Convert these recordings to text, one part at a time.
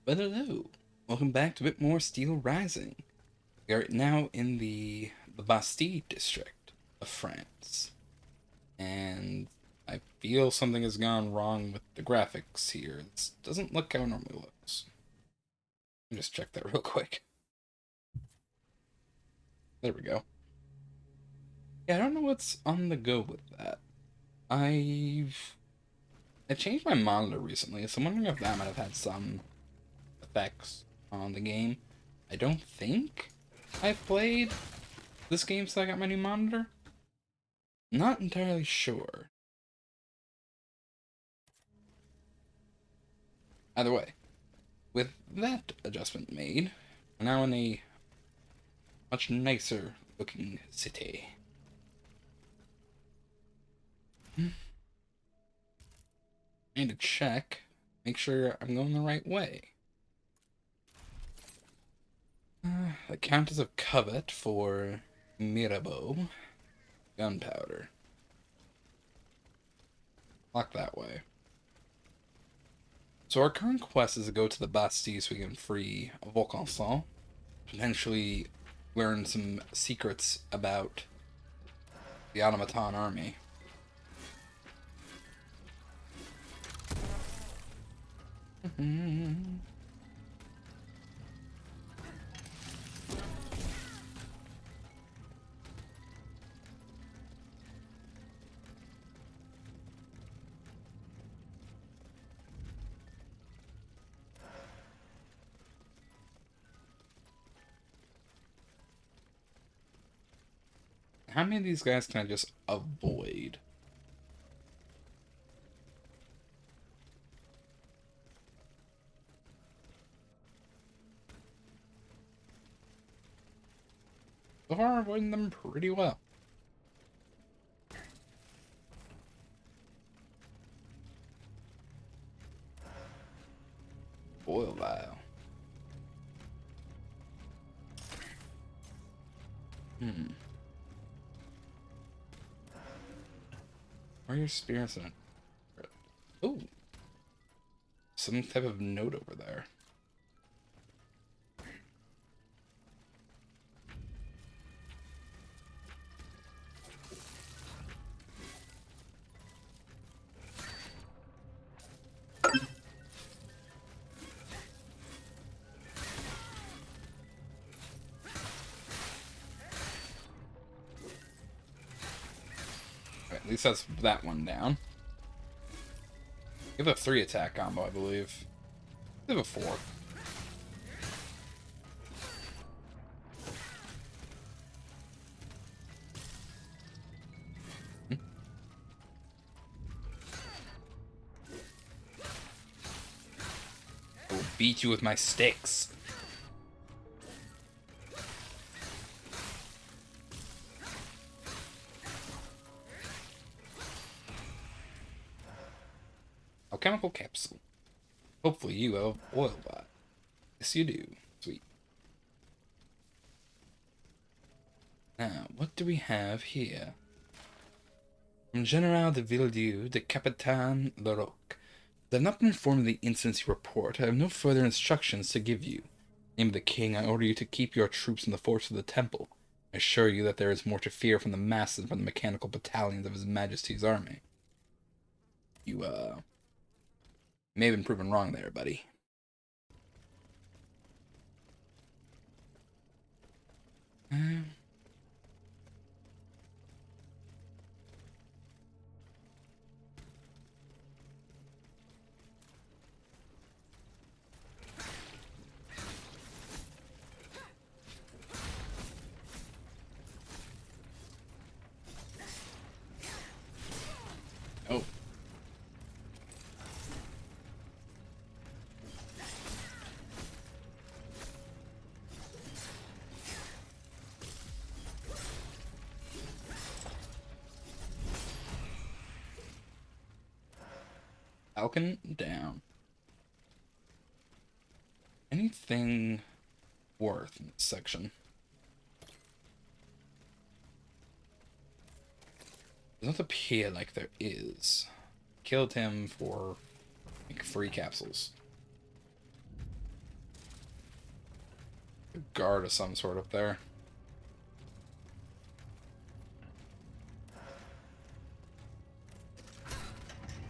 But hello, welcome back to a bit more Steelrising. We are now in the Bastille district of France, and I feel something has gone wrong with the graphics here. This doesn't look how it normally looks. Let me just check that real quick. There we go. Yeah, I don't know what's on the go with that. I've I changed my monitor recently, so I'm wondering if that might have had some effects on the game. I don't think I've played this game since I got my new monitor. Not entirely sure. Either way, with that adjustment made, we're now in a much nicer looking city. I need to check, make sure I'm going the right way. The Countess of Covet for Mirabeau. Gunpowder. Lock that way. So our current quest is to go to the Bastille so we can free Vaucanson. Potentially learn some secrets about the automaton army. How many of these guys can I just avoid? So far, I'm avoiding them pretty well. Oil vial. Where are your spirits in it? Ooh. Some type of note over there. Right, at least that's that one down. You have a 3 attack combo, I believe. You have a 4. I will beat you with my sticks. Alchemical capsule. Hopefully you have oil bot. Yes, you do. Sweet. Now, what do we have here? From General de Villedieu de Capitaine Leroc. I have not been informed of the incidents you report. I have no further instructions to give you. In the name of the king, I order you to keep your troops in the forts of the temple. I assure you that there is more to fear from the masses than from the mechanical battalions of His Majesty's army. You, may have been proven wrong there, buddy. Oh. Falcon down. Anything worth in this section? Does not appear like there is. Killed him for like 3 capsules. a guard of some sort up there.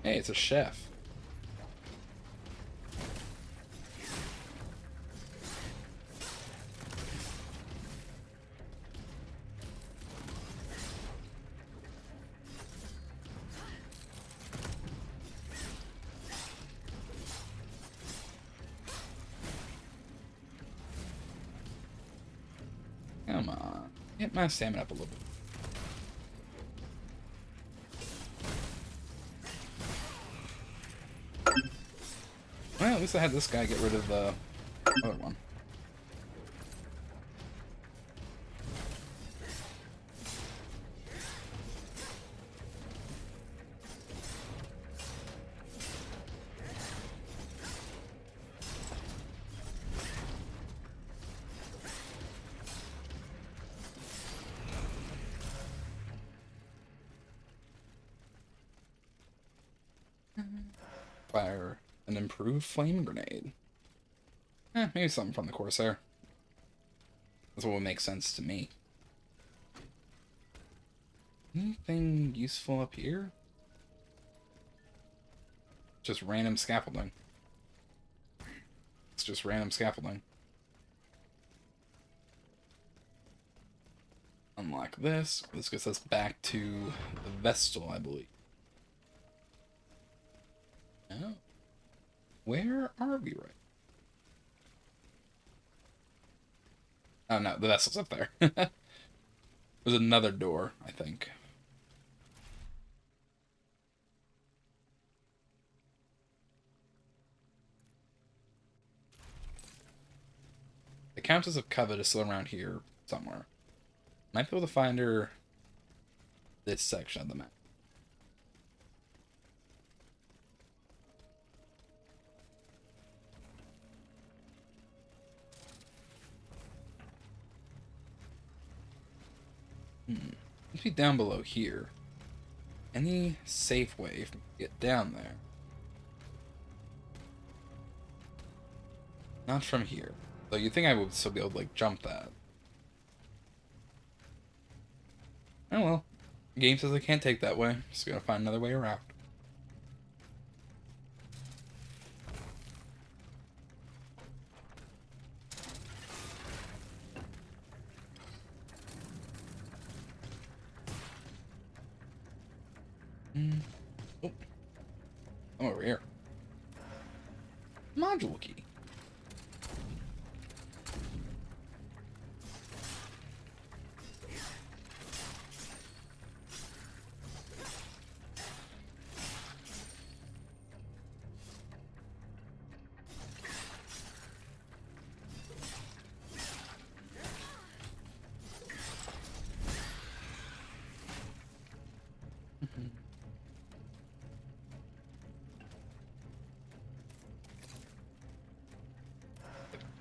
Hey, it's a chef. Come on. Get my stamina up a little bit. Well, at least I had this guy get rid of the other one. Fire an improved flame grenade. Maybe something from the Corsair. That's what would make sense to me. Anything useful up here? Just random scaffolding. It's just random scaffolding. Unlock this. This gets us back to the Vestal, I believe. Oh. Where are we right? Oh no, the vessel's up there. There's another door, I think. The Countess of Covet is still around here somewhere. Might be able to find her this section of the map. Must be down below here. Any safe way to get down there? Not from here. Though you'd think I would still be able to, like, jump that. Oh well. The game says I can't take that way. Just gotta find another way around. Oh. I'm over here. Module key.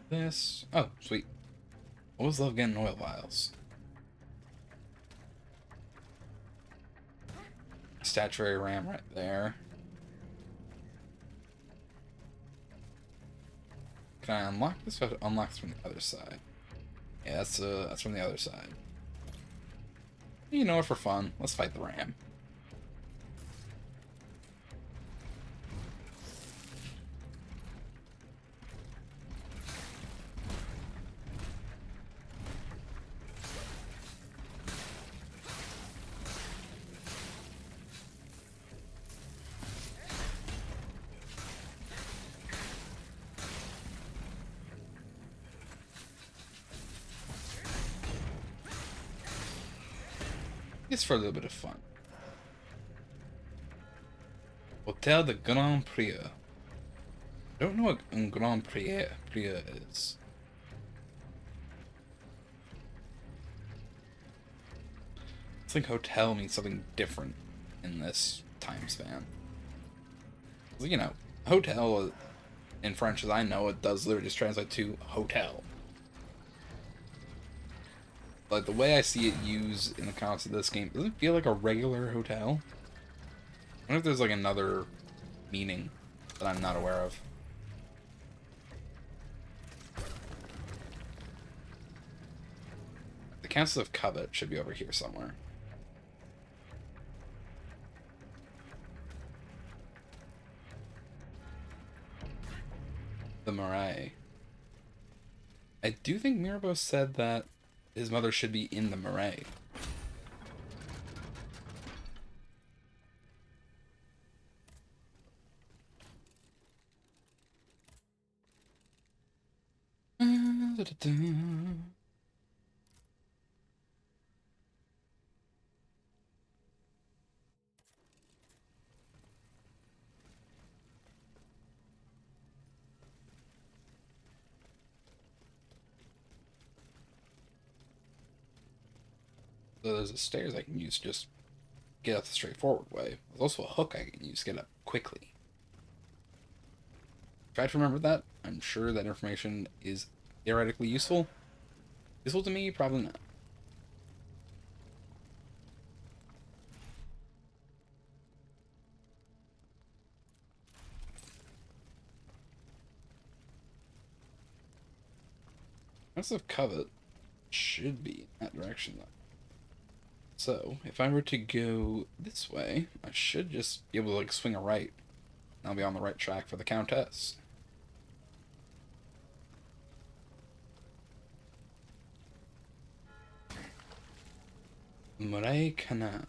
This. Oh, sweet. Always love getting oil vials. Statuary ram right there. Can I unlock this? Or unlock this from the other side? Yeah, that's from the other side. You know what? For fun, let's fight the ram. It's for a little bit of fun. Hotel de Grand Prieur. I don't know what un Grand Prieur is. I think hotel means something different in this time span. You know, hotel in French, as I know it, does literally just translate to hotel. Like, the way I see it used in the context of this game, does it feel like a regular hotel? I wonder if there's, like, another meaning that I'm not aware of. Council of Covet should be over here somewhere. The Marais. I do think Mirabeau said that his mother should be in the Marais. So there's a stairs I can use to just get up the straightforward way. There's also a hook I can use to get up quickly. Try to remember that. I'm sure that information is theoretically useful. Useful to me? Probably not. Council of Covet should be in that direction, though. So, if I were to go this way, I should just be able to, like, swing a right. I'll be on the right track for the Countess. Marais Canal.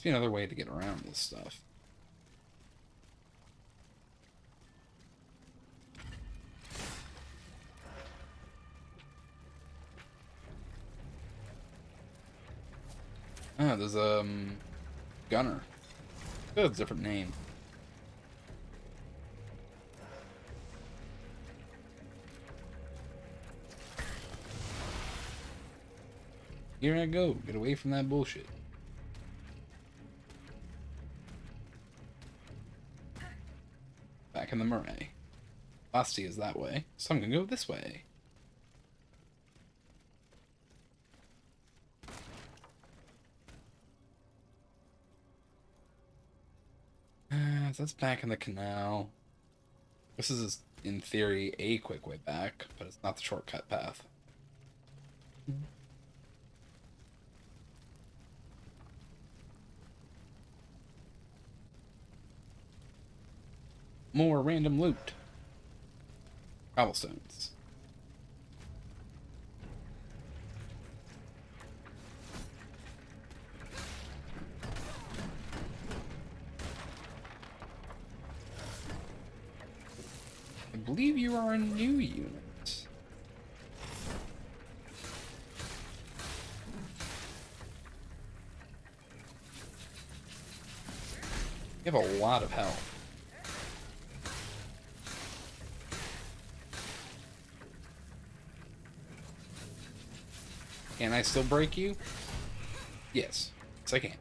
Be another way to get around this stuff. Ah, there's gunner. Oh, it's a different name. Here I go. Get away from that bullshit. Back in the Marais. Bastille is that way, so I'm gonna go this way. That's back in the canal. This is, in theory, a quick way back, but it's not the shortcut path. More random loot. Cobblestones. I believe you are a new unit. You have a lot of health. Can I still break you? Yes. Yes, I can.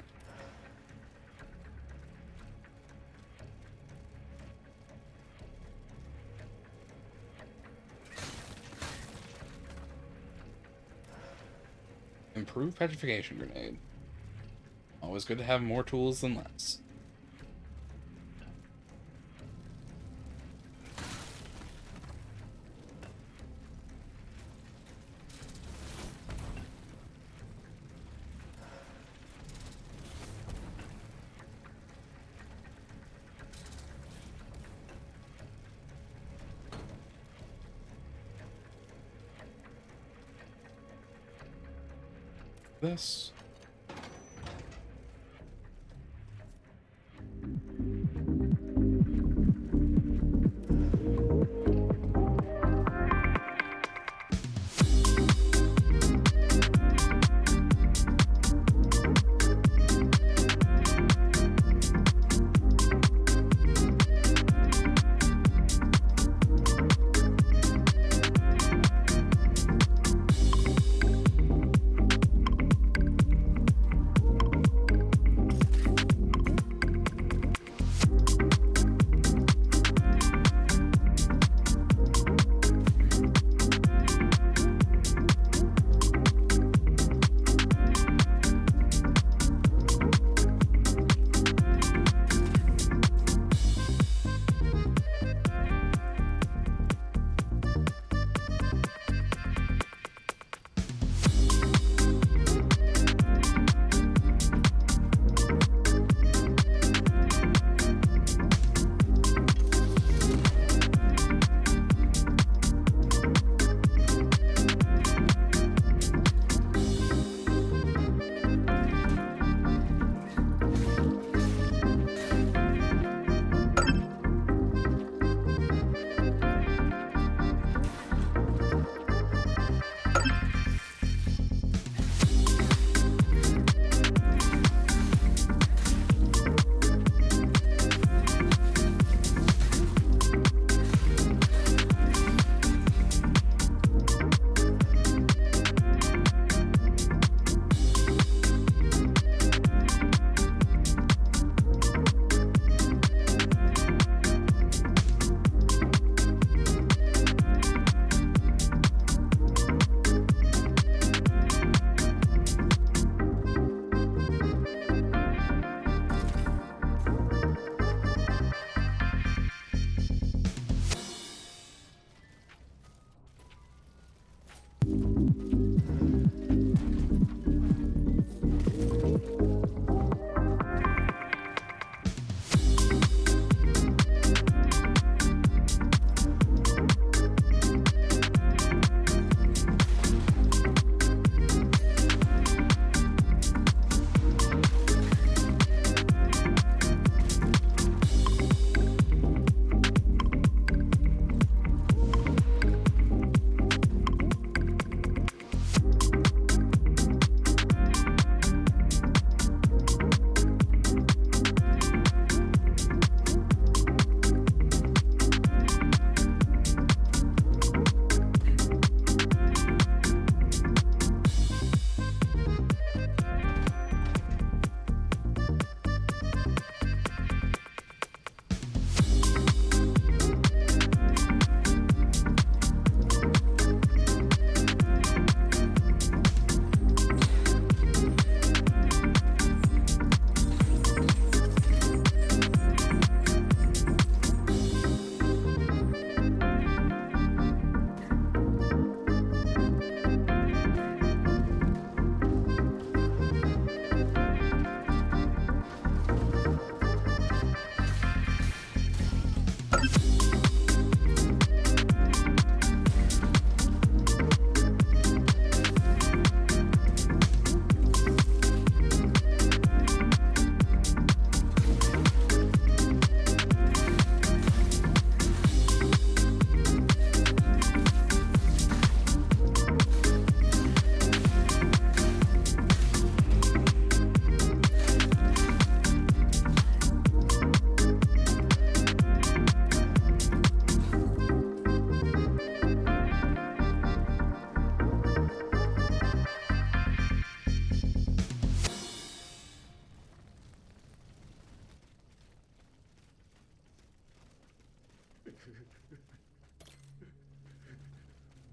Improved petrification grenade. Always good to have more tools than less. This.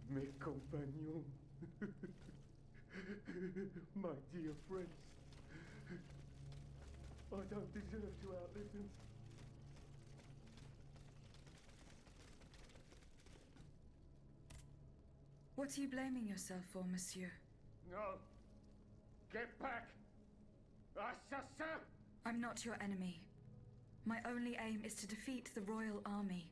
Mes compagnons, my dear friends, I don't deserve to outlive them. What are you blaming yourself for, monsieur? No! Get back! Assassin! I'm not your enemy. My only aim is to defeat the royal army.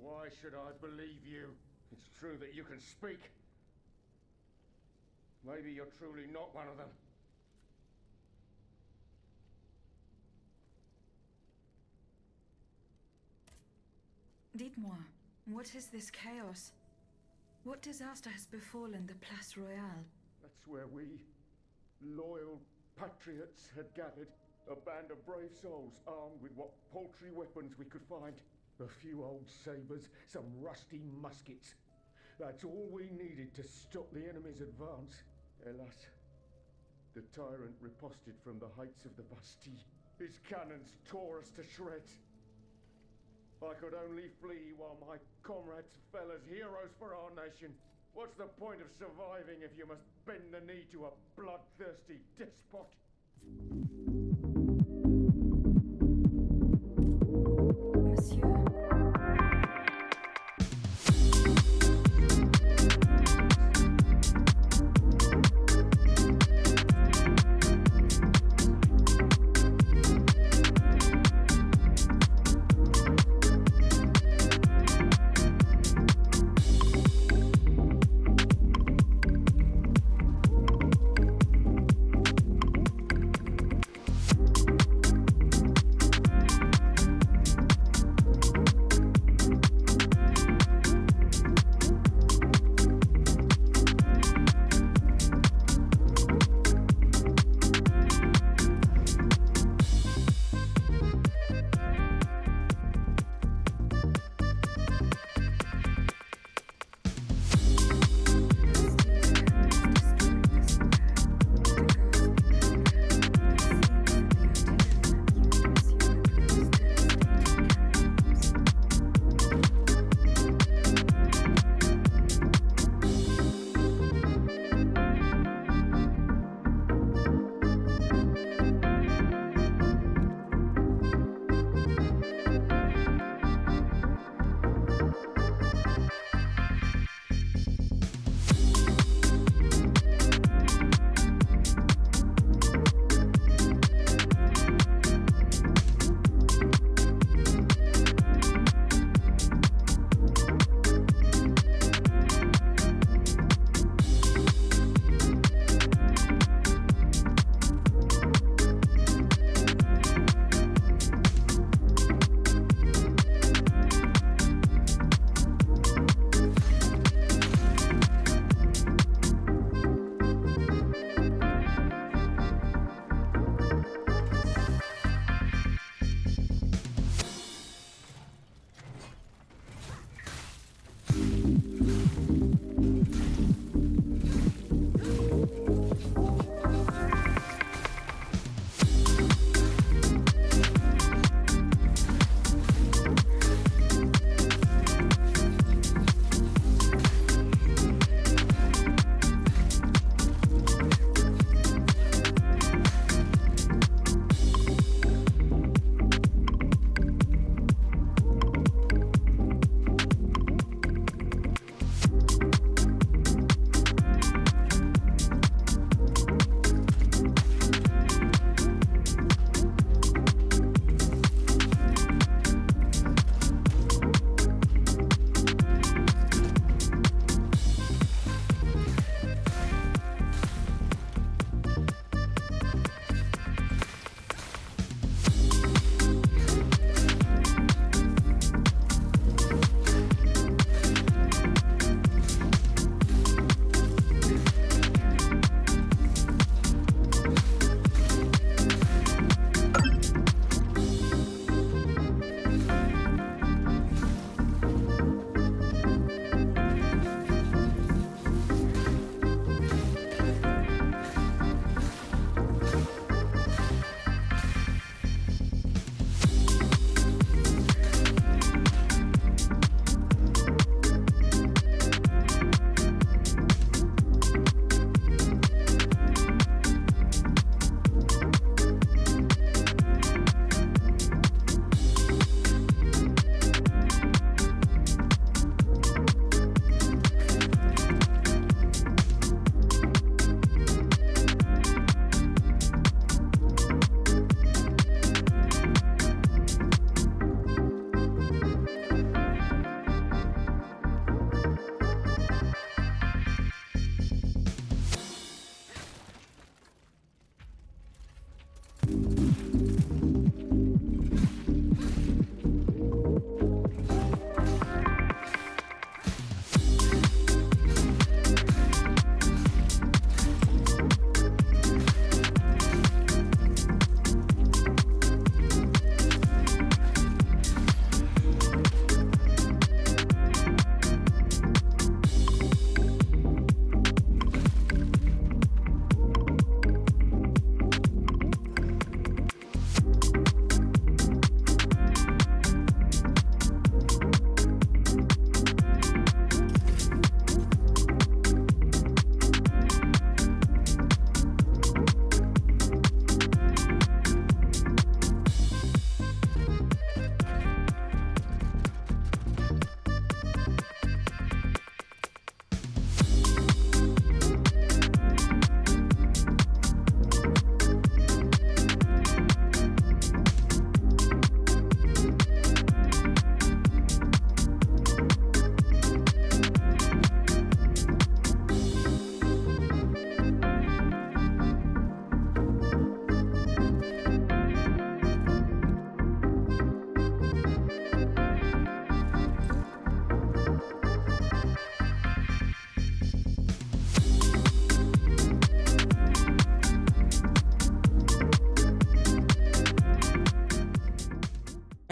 Why should I believe you? It's true that you can speak. Maybe you're truly not one of them. Dites-moi, what is this chaos? What disaster has befallen the Place Royale? That's where we, loyal patriots, had gathered. A band of brave souls armed with what paltry weapons we could find. A few old sabers, some rusty muskets. That's all we needed to stop the enemy's advance. Alas, the tyrant riposted from the heights of the Bastille. His cannons tore us to shreds. I could only flee while my comrades fell as heroes for our nation. What's the point of surviving if you must bend the knee to a bloodthirsty despot? Monsieur.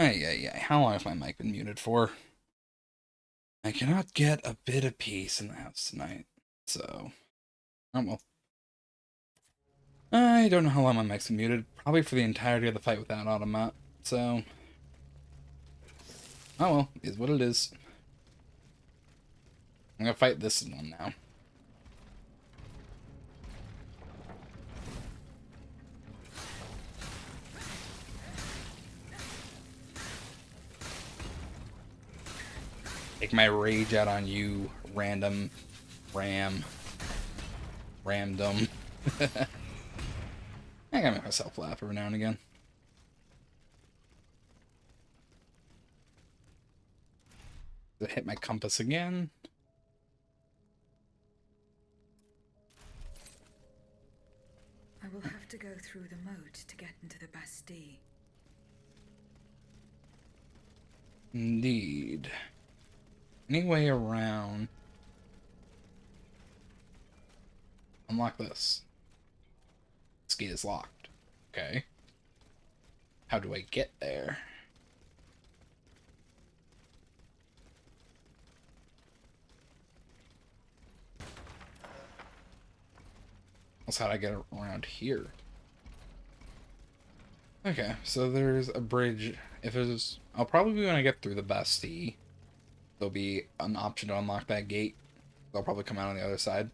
Ay. How long has my mic been muted for? I cannot get a bit of peace in the house tonight. So, oh well. I don't know how long my mic's been muted. Probably for the entirety of the fight without automat. So, oh well, is what it is. I'm gonna fight this one now. Take my rage out on you, random ramdom. I gotta make myself laugh every now and again. Did I hit my compass again? I will have to go through the moat to get into the Bastille. Indeed. Any way around? Unlock this. This gate is locked. Okay. How do I get there? Else how'd I get around here? Okay, so there's a bridge. If there's, I'll probably when I get through the Bastille, there'll be an option to unlock that gate. They'll probably come out on the other side.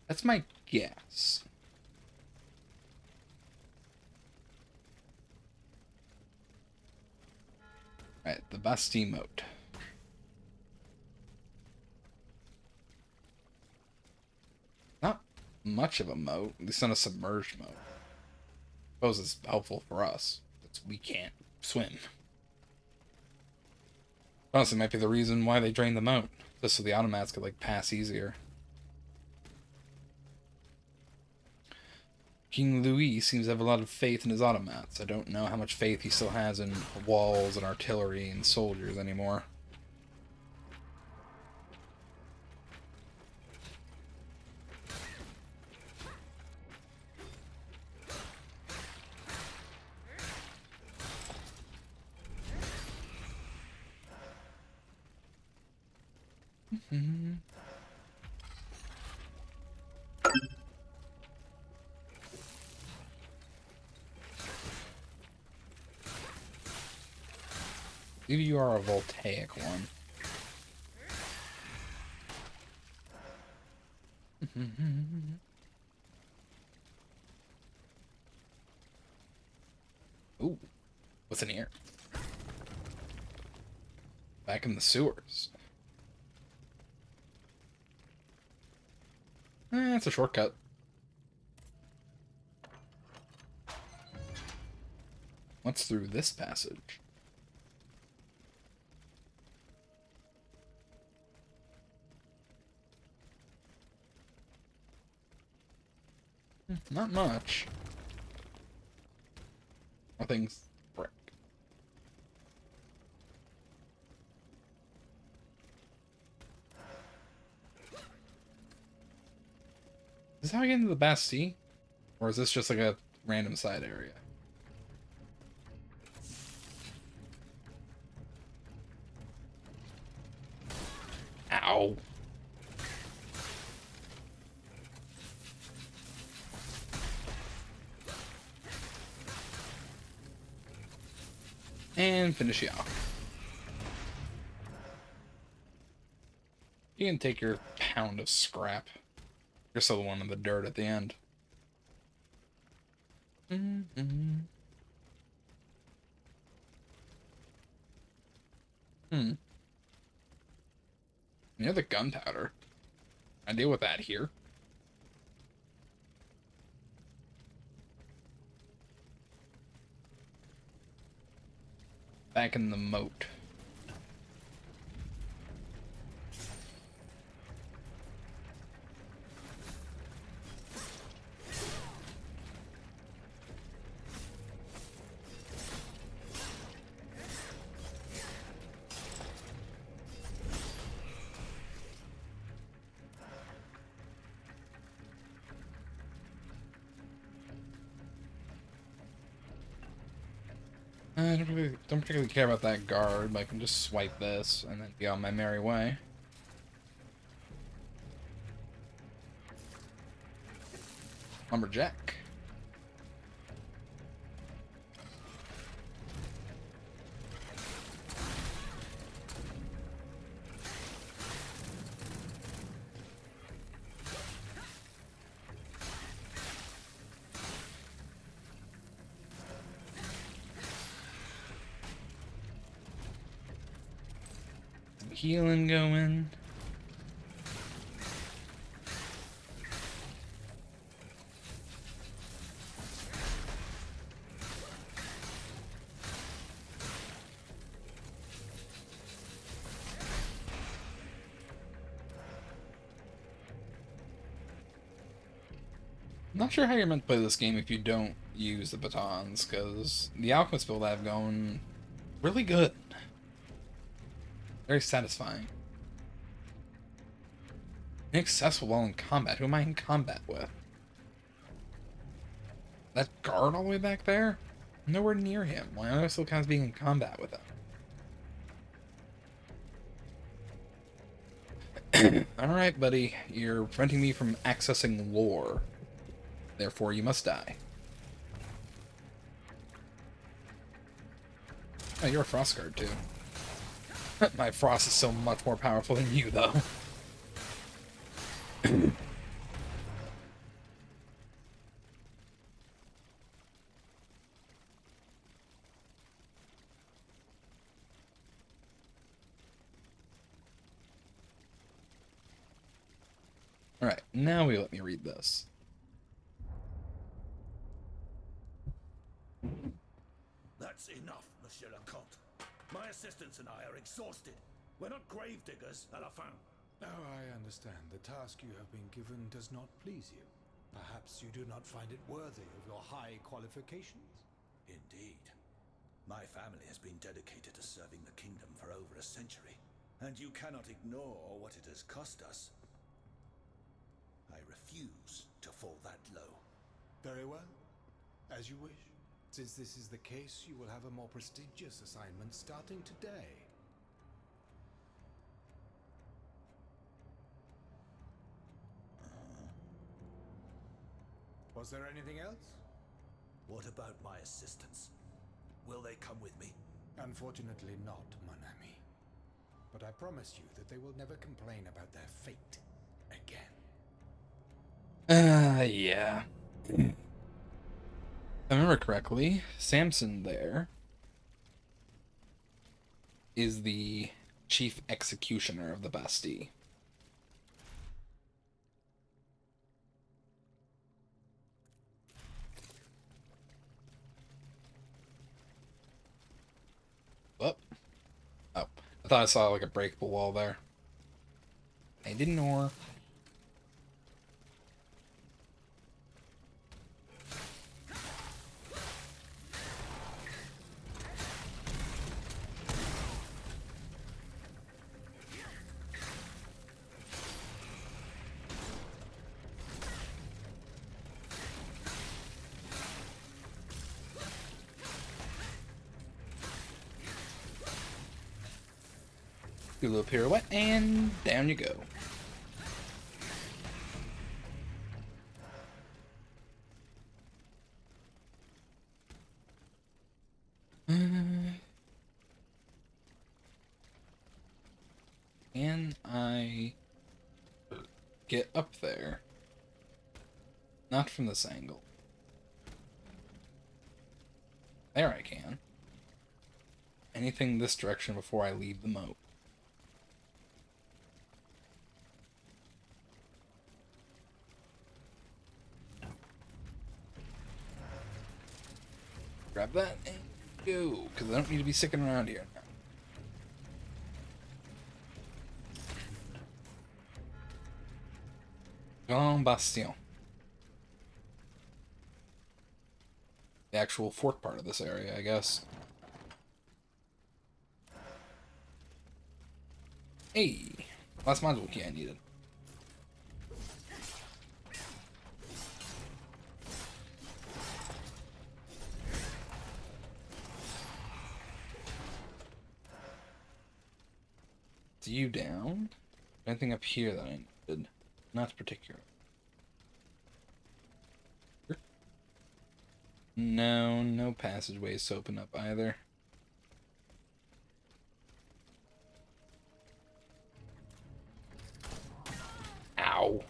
That's my guess. Right, the Bastille moat. Not much of a moat, at least not a submerged moat. I suppose it's helpful for us, but we can't swim. Honestly, might be the reason why they drained the moat, just so the automats could like pass easier. King Louis seems to have a lot of faith in his automats. I don't know how much faith he still has in walls and artillery and soldiers anymore. Maybe you are a voltaic one. Ooh, what's in here? Back in the sewers. It's a shortcut. What's through this passage? Not much. Nothing's brick. Is this how I get into the Bastille? Or is this just like a random side area? Ow. And finish you off. You can take your pound of scrap. You're still the one in the dirt at the end. Near the gunpowder. I deal with that here. Back in the moat. I don't particularly care about that guard, but I can just swipe this and then be on my merry way. Lumberjack. Healing going. I'm not sure how you're meant to play this game if you don't use the batons, because the alchemist build I have going really good. Very satisfying. Inaccessible while in combat. Who am I in combat with? That guard all the way back there? I'm nowhere near him. Why am I still kind of being in combat with him? Alright, buddy. You're preventing me from accessing lore. Therefore, you must die. Oh, you're a frost guard, too. My frost is so much more powerful than you, though. Alright, now will you let me read this? That's enough, Monsieur le Comte. My assistants and I are exhausted. We're not grave diggers, à la fin. Oh, I understand. The task you have been given does not please you. Perhaps you do not find it worthy of your high qualifications? Indeed. My family has been dedicated to serving the kingdom for over a century, and you cannot ignore what it has cost us. I refuse to fall that low. Very well. As you wish. Since this is the case, you will have a more prestigious assignment starting today. Was there anything else? What about my assistants? Will they come with me? Unfortunately not, mon ami. But I promise you that they will never complain about their fate again. Yeah. If I remember correctly, Samson there is the chief executioner of the Bastille. Oh. Oh. I thought I saw like a breakable wall there. I didn't know. Do a little pirouette, and down you go. Can I get up there? Not from this angle. There I can. Anything this direction before I leave the moat. Grab that and go, because I don't need to be sticking around here now. Bastille. The actual fort part of this area, I guess. Hey, last module key I needed. you down. Anything up here that I needed? Not particular. No, no passageways to open up either. Ow.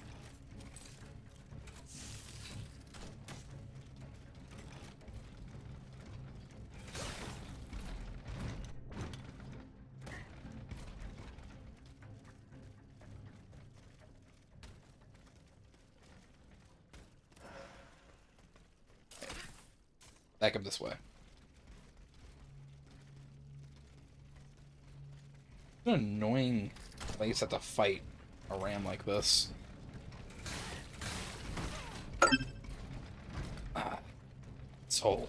Back up this way. It's an annoying place at to fight a ram like this. Ah, soul.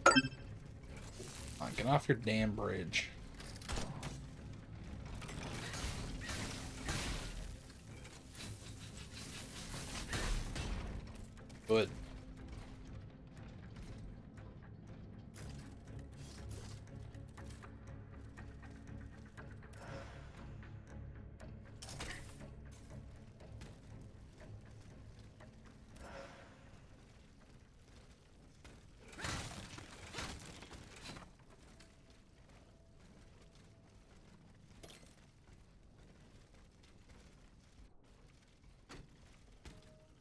Come on, get off your damn bridge. Good.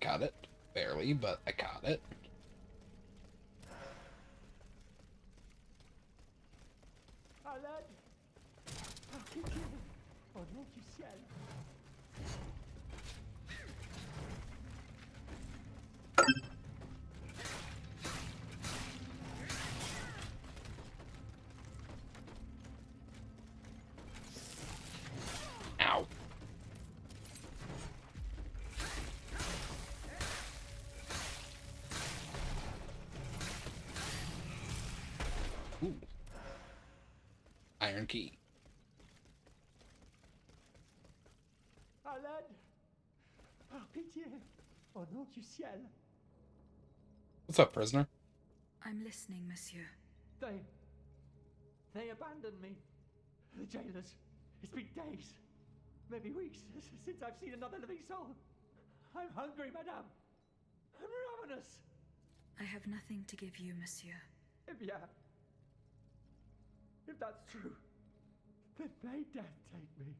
Got it. Barely, but I got it. Alad! Au nom du ciel! Ow. Ooh. Iron key. Alad! Par pitié! Au nom du ciel! What's up, prisoner? I'm listening, monsieur. They abandoned me. The jailers. It's been days, maybe weeks, since I've seen another living soul. I'm hungry, madame. I'm ravenous. I have nothing to give you, monsieur. Eh bien, if that's true, then may death take me.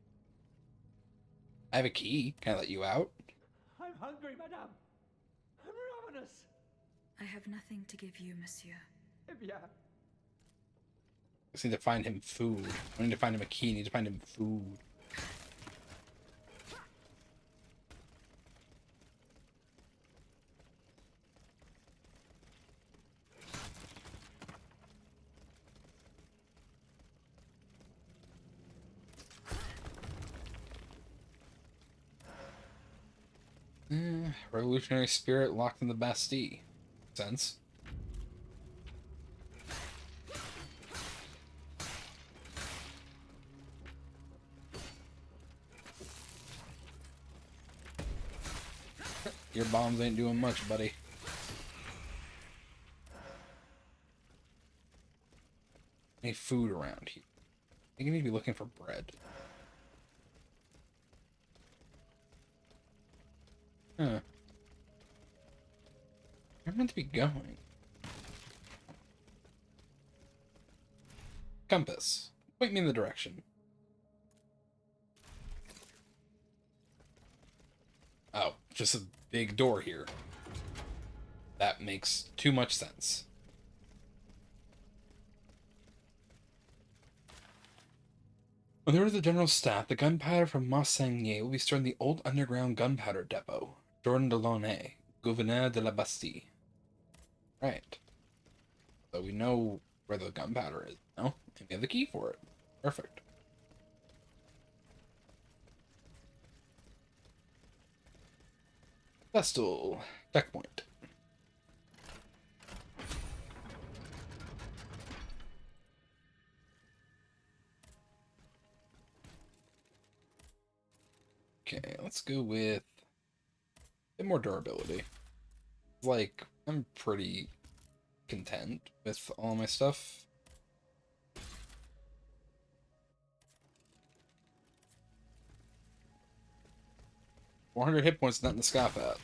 I have a key. Can I let you out? I'm hungry, madame. I'm ravenous. I have nothing to give you, monsieur. Eh bien, I just need to find him food. I need to find him a key. I need to find him food. Revolutionary spirit locked in the Bastille. Sense. Your bombs ain't doing much, buddy. Any food around here? I think I need to be looking for bread. Huh. Where am I meant to be going? Compass. Point me in the direction. Oh, just a big door here. That makes too much sense. When there was the general staff, the gunpowder from Massagnier will be stored in the old underground gunpowder depot. Jordan de Launay, Gouverneur de la Bastille. Right. So we know where the gunpowder is now, and we have the key for it. Perfect. Bastille. Checkpoint. Okay, let's go with bit more durability. Like, I'm pretty content with all my stuff. $400 hit points, nothing to scoff at.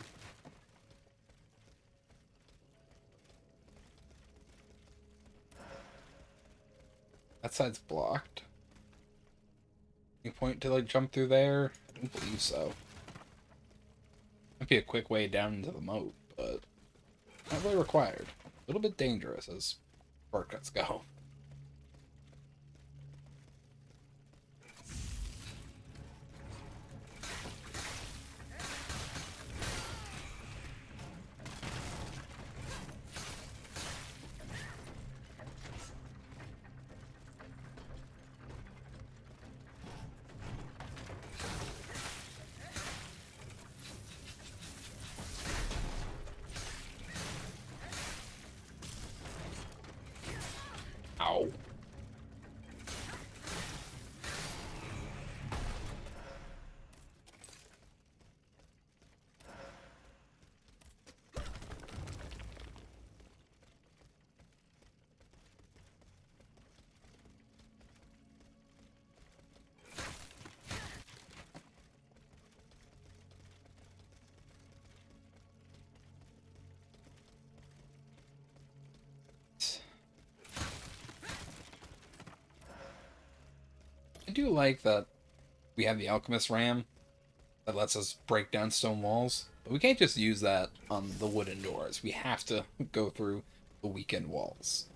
That side's blocked. Any point to, like, jump through there? I don't believe so. Might be a quick way down into the moat, but not really required. A little bit dangerous as shortcuts go. Ow. I do like that we have the alchemist ram that lets us break down stone walls, but we can't just use that on the wooden doors. We have to go through the weakened walls.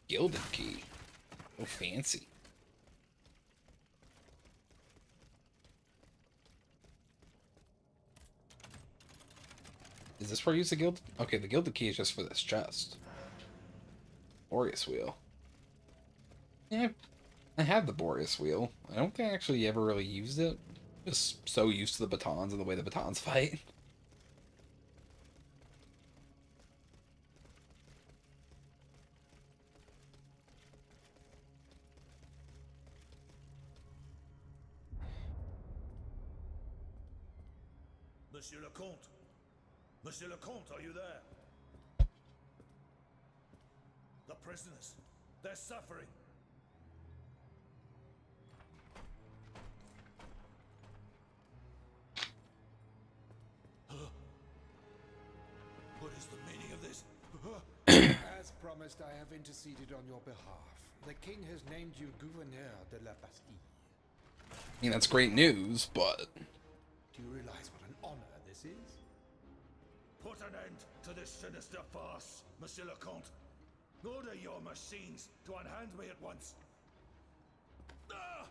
Gilded key. Oh, fancy. Is this where I use the gilded? Okay, the gilded key is just for this chest. Boreas wheel. Yeah, I have the Boreas wheel. I don't think I actually ever really used it. Just so used to the batons and the way the batons fight. Monsieur le Comte! Monsieur le Comte, are you there? The prisoners, they're suffering. What is the meaning of this? As promised, I have interceded on your behalf. The king has named you gouverneur de la Bastille. I mean, that's great news, but Do you realize what an honor this is? Put an end to this sinister farce, Monsieur le Comte. Order your machines to unhand me at once. Ah!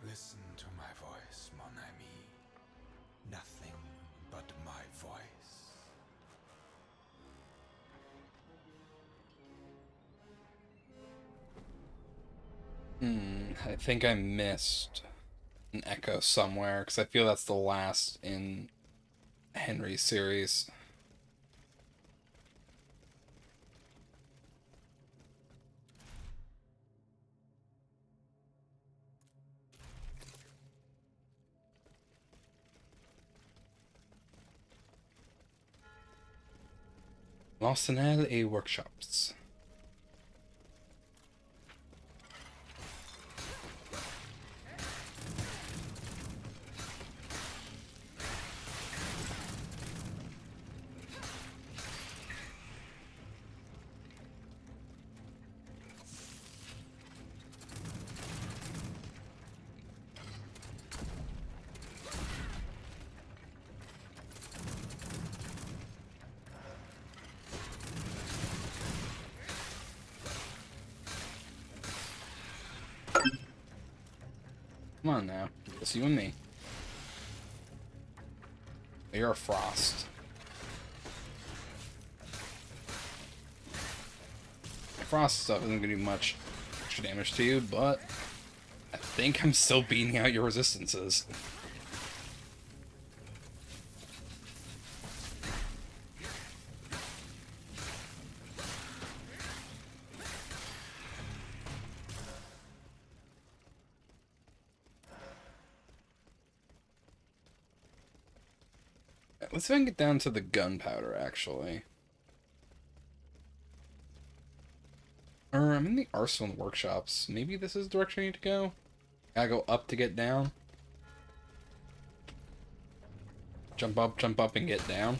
Listen to my voice, mon ami. Nothing but my voice. I think I missed an echo somewhere, because I feel that's the last in Henry's series. L'arsenal et workshops. Come on now. Just you and me. You're a frost. Frost stuff isn't gonna do much extra damage to you, but I think I'm still beating out your resistances. Let's see if I can get down to the gunpowder, actually. Or I'm in the arsenal and workshops. Maybe this is the direction I need to go? Gotta go up to get down. Jump up, and get down.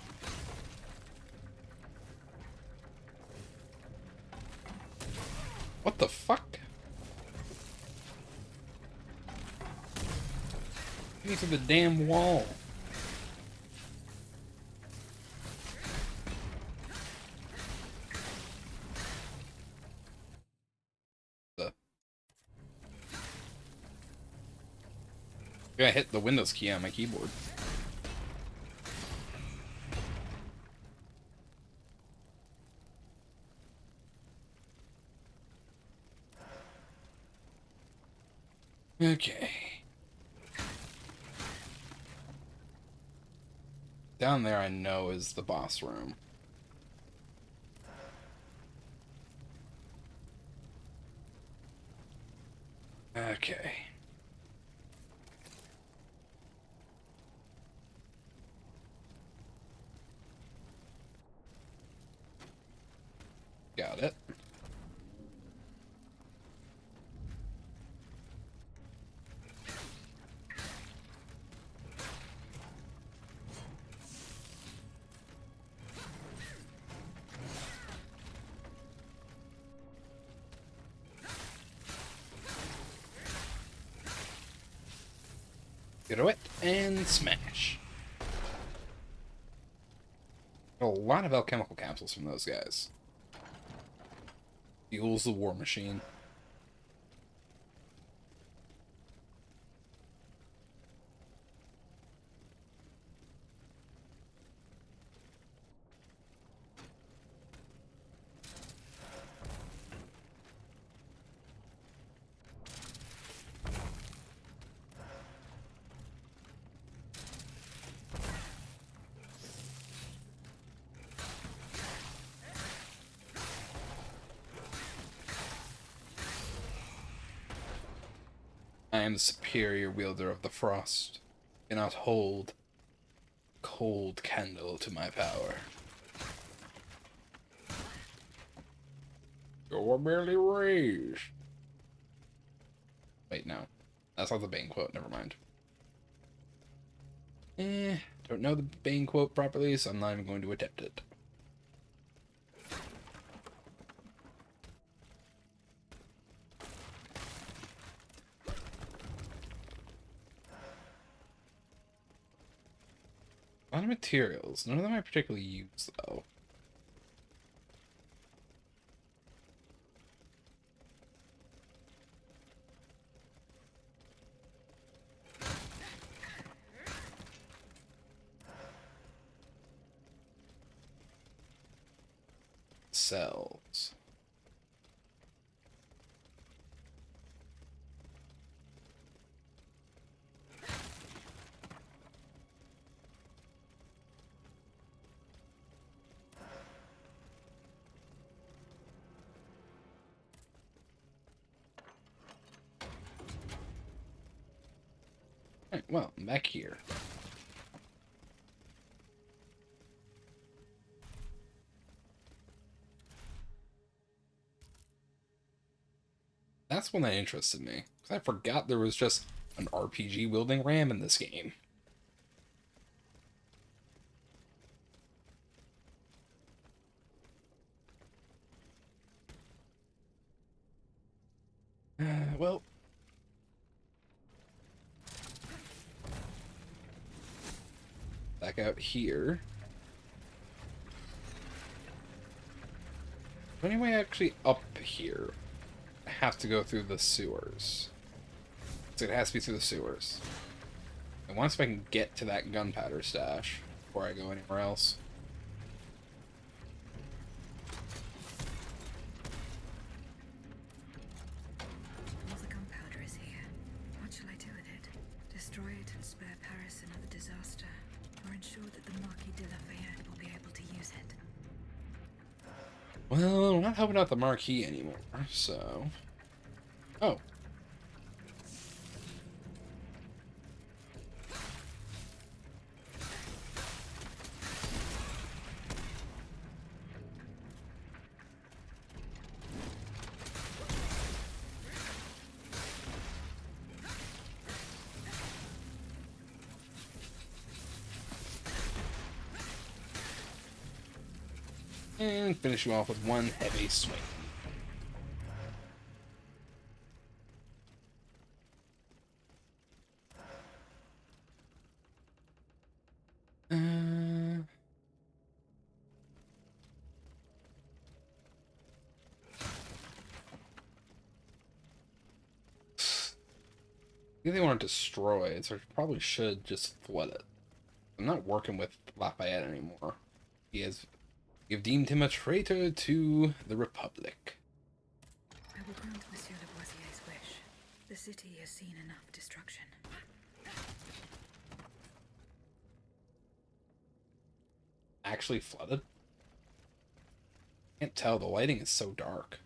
What the fuck? Get to the damn wall. I hit the Windows key on my keyboard. Okay. Down there I know is the boss room. Okay. Got it. Throw it and smash. A lot of alchemical capsules from those guys. Fuels the war machine. I am the superior wielder of the frost. Cannot hold cold candle to my power. You're merely raised. Wait, no. That's not the Bane quote, never mind. Don't know the Bane quote properly, so I'm not even going to attempt it. A lot of materials. None of them I particularly use, though. Cells. Alright, well, I'm back here. That's one that interested me, because I forgot there was just an RPG wielding ram in this game. Well... back out here. Anyway, actually up here. I have to go through the sewers. So it has to be through the sewers. And once if I can get to that gunpowder stash before I go anywhere else. disaster, or ensure that the Marquis de Lafayette will be able to use it? Well, we're not helping out the Marquis anymore, so... Oh. And finish you off with one heavy swing. I think they want to destroy it, so I probably should just flood it. I'm not working with Lafayette anymore. You've deemed him a traitor to the Republic. I will grant Monsieur Lavoisier's wish. The city has seen enough destruction. Actually flooded? Can't tell, the lighting is so dark.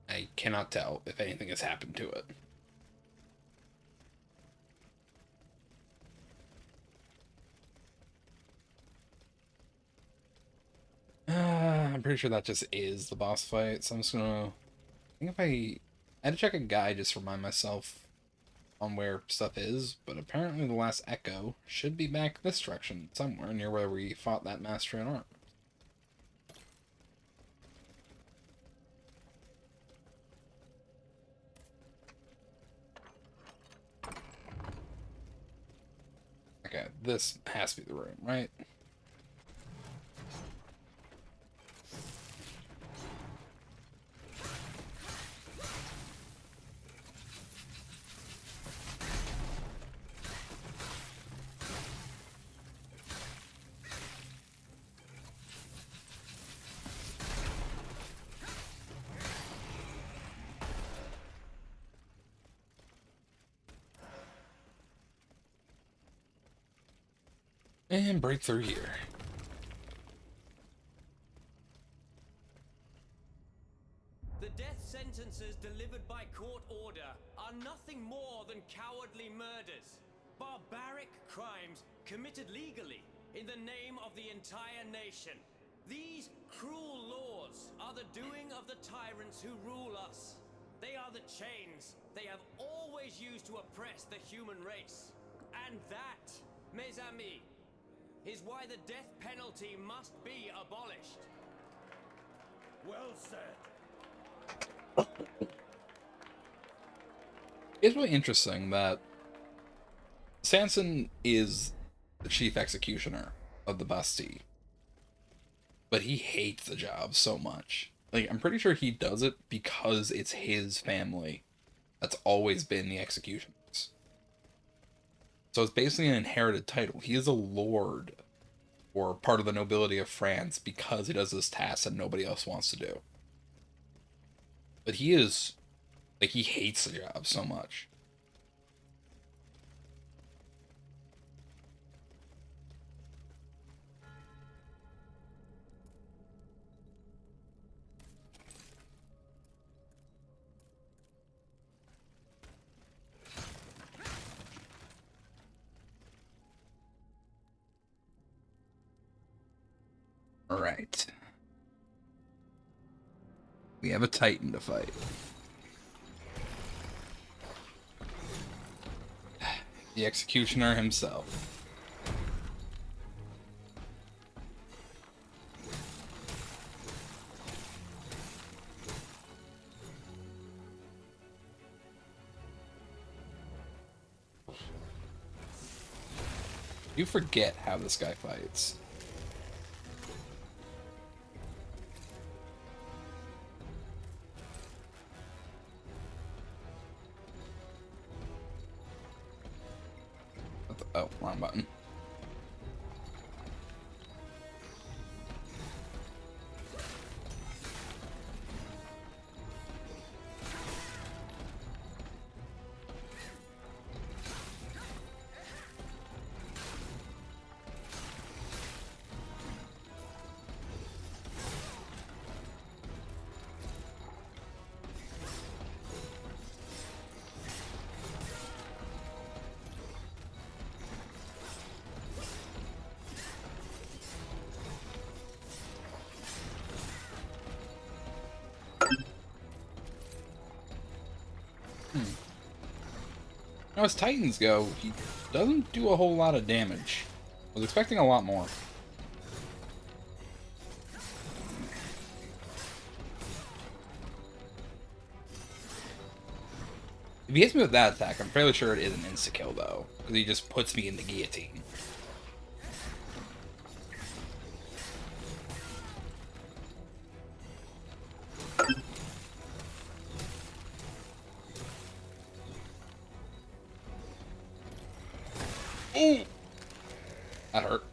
I cannot tell if anything has happened to it. I'm pretty sure that just is the boss fight, so I'm just gonna... I think if I had to check a guide just to remind myself on where stuff is, but apparently the last echo should be back this direction, somewhere near where we fought that master in arms. Okay, this has to be the room, right? And break through here. The death sentences delivered by court order are nothing more than cowardly murders. Barbaric crimes committed legally in the name of the entire nation. These cruel laws are the doing of the tyrants who rule us. They are the chains they have always used to oppress the human race. And that, mes amis, is why the death penalty must be abolished. Well said. It's really interesting that Sanson is the chief executioner of the Bastille, but he hates the job so much. Like, I'm pretty sure he does it because it's his family that's always been the executioners. So it's basically an inherited title. He is a lord, or part of the nobility of France, because he does this task that nobody else wants to do. But he is, like, he hates the job so much. Alright. We have a Titan to fight. The Executioner himself. You forget how this guy fights. Oh, wrong button. Now, as Titans go, he doesn't do a whole lot of damage. I was expecting a lot more. If he hits me with that attack, I'm fairly sure it is an insta-kill, though. Because he just puts me in the guillotine. Ooh! That hurt.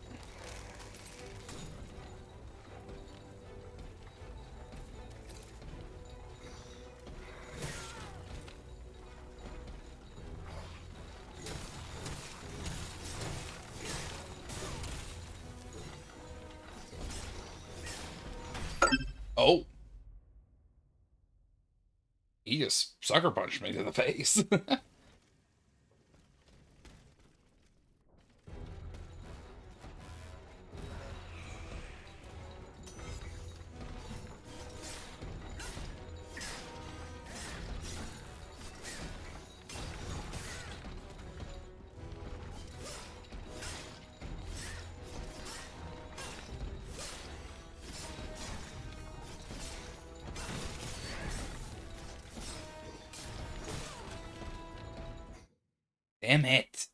Oh. He just sucker punched me to the face. Damn it.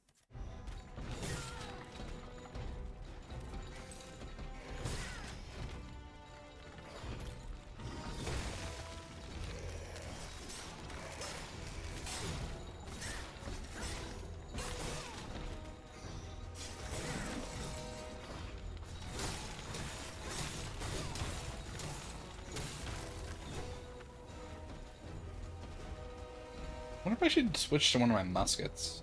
I wonder if I should switch to one of my muskets.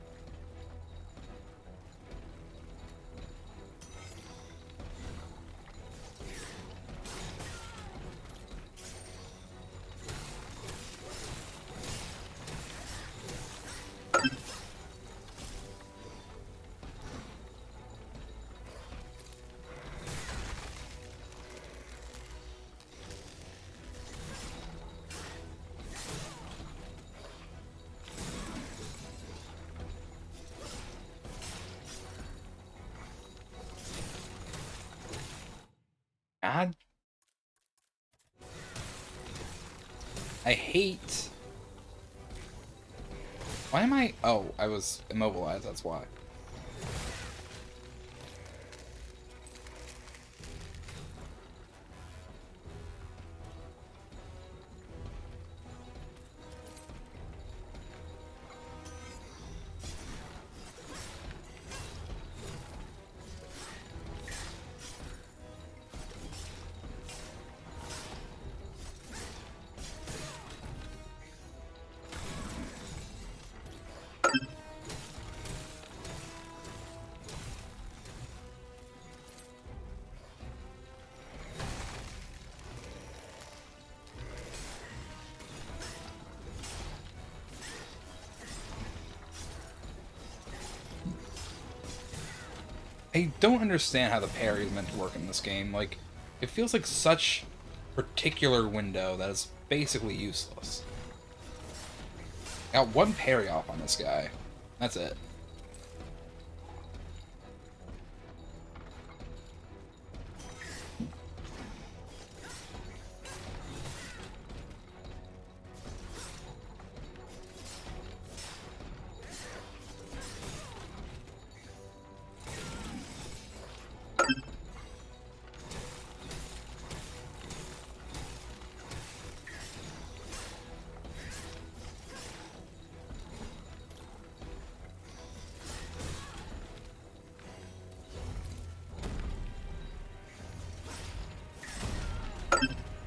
God. I hate... Why am I... Oh, I was immobilized, that's why. I don't understand how the parry is meant to work in this game. Like, it feels like such a particular window that is basically useless. Got one parry off on this guy. That's it.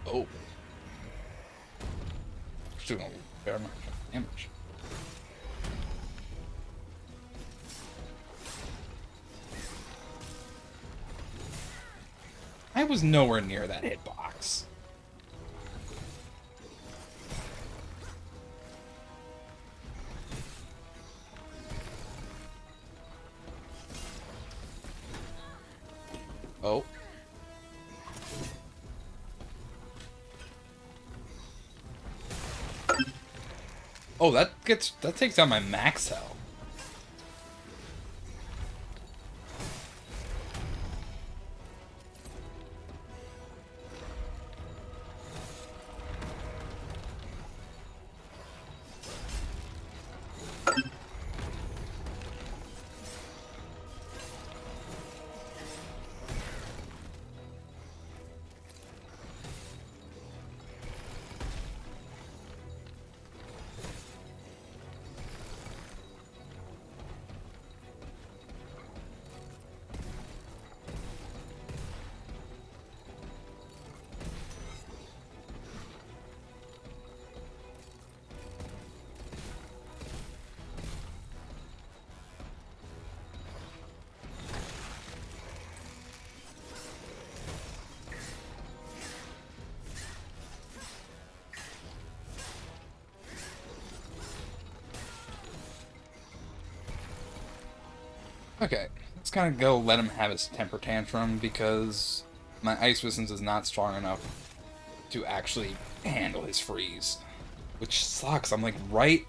Oh. Still doing a fair amount of damage. I was nowhere near that hitbox. Oh. Oh, that takes down my max health. Okay, let's kind of go let him have his temper tantrum because my ice resistance is not strong enough to actually handle his freeze. Which sucks. I'm like right...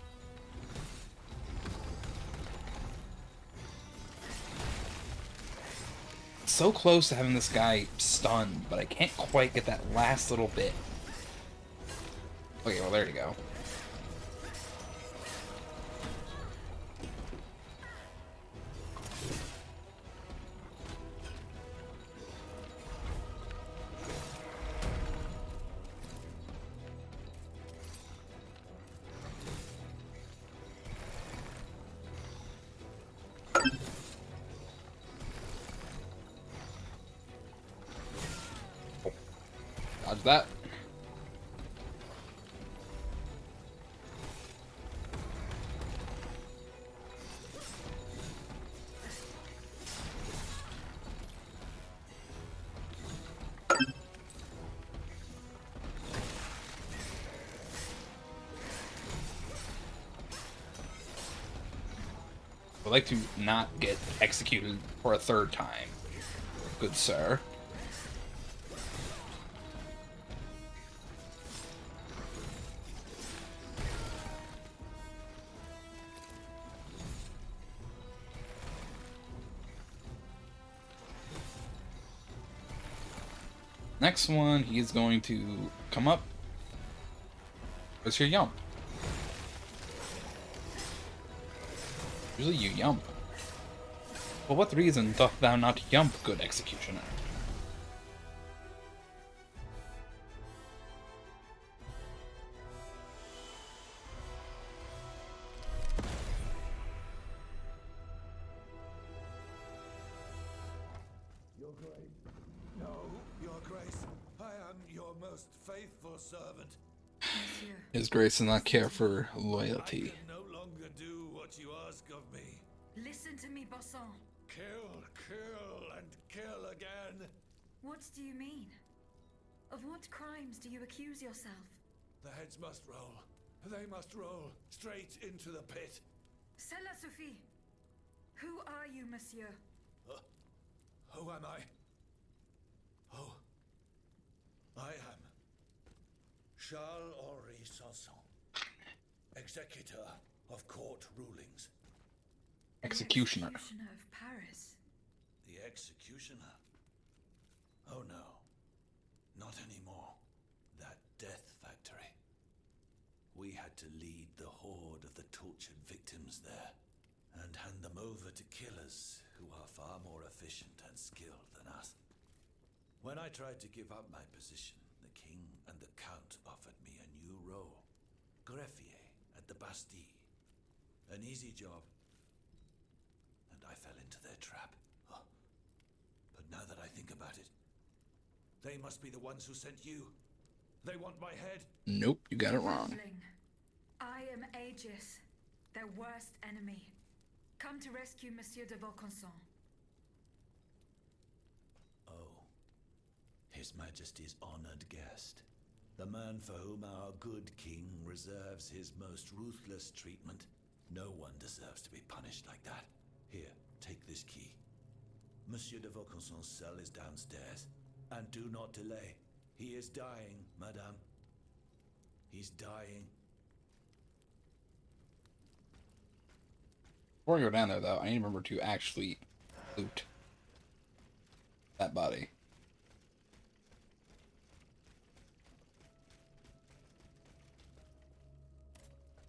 so close to having this guy stunned, but I can't quite get that last little bit. Okay, well there you go. Dodge that. I'd like to not get executed for a third time, good sir. Next one, he's going to come up. Where's your yump? Usually you yump. For what reason doth thou not yump, good executioner? Your Grace. No, Your Grace. I am your most faithful servant. Monsieur. His Grace does not care for loyalty. I can no longer do what you ask of me. Listen to me, Bastille. Kill, kill, and kill again. What do you mean? Of what crimes do you accuse yourself? The heads must roll. They must roll straight into the pit. Cela suffit. Who are you, monsieur? Who am I? Oh, I am Charles-Henri Sanson, executor of court rulings. Executioner. The executioner of Paris. The executioner? Oh no, not anymore. That death factory. We had to lead the horde of the tortured victims there and hand them over to killers who are far more efficient and skilled than us. When I tried to give up my position, the king and the count offered me a new role. Greffier at the Bastille. An easy job. And I fell into their trap. Oh. But now that I think about it, they must be the ones who sent you. They want my head. Nope, you got it wrong. Trembling. I am Aegis, their worst enemy. Come to rescue Monsieur de Vaucanson. Oh. His Majesty's honored guest. The man for whom our good king reserves his most ruthless treatment. No one deserves to be punished like that. Here, take this key. Monsieur de Vaucanson's cell is downstairs. And do not delay. He is dying, madame. He's dying. Before I go down there, though, I need to remember to actually loot that body.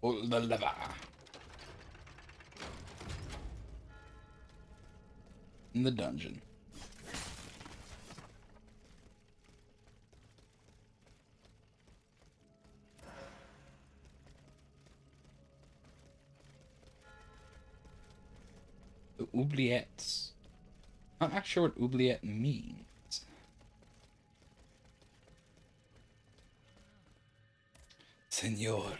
Oh, the lever. In the dungeon. The oubliettes. I'm not sure what oubliette means. Senor.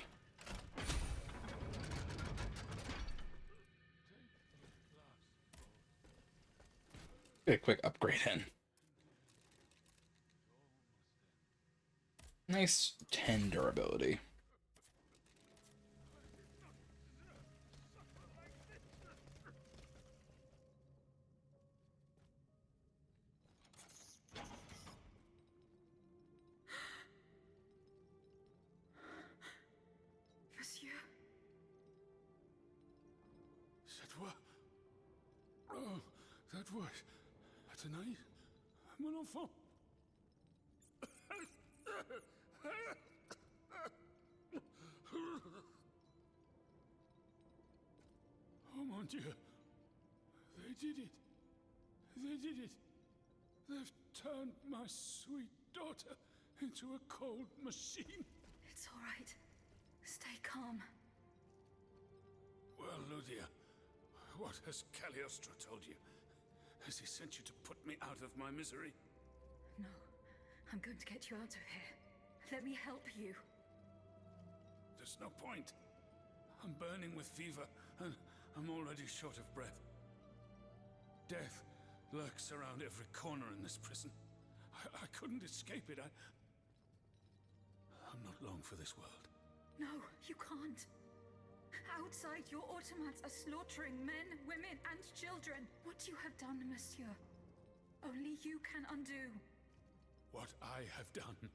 Get a quick upgrade in. Nice 10 durability. toi? Oh, that was... Athénaïs? Mon enfant? Oh mon Dieu. They did it. They did it. They've turned my sweet daughter into a cold machine. It's all right. Stay calm. Well, Ludia, what has Cagliostro told you? Has he sent you to put me out of my misery? No, I'm going to get you out of here. Let me help you. There's no point. I'm burning with fever, and I'm already short of breath. Death lurks around every corner in this prison. I couldn't escape it. I'm not long for this world. No, you can't. Outside, your automats are slaughtering men, women, and children. What you have done, monsieur, only you can undo. What I have done,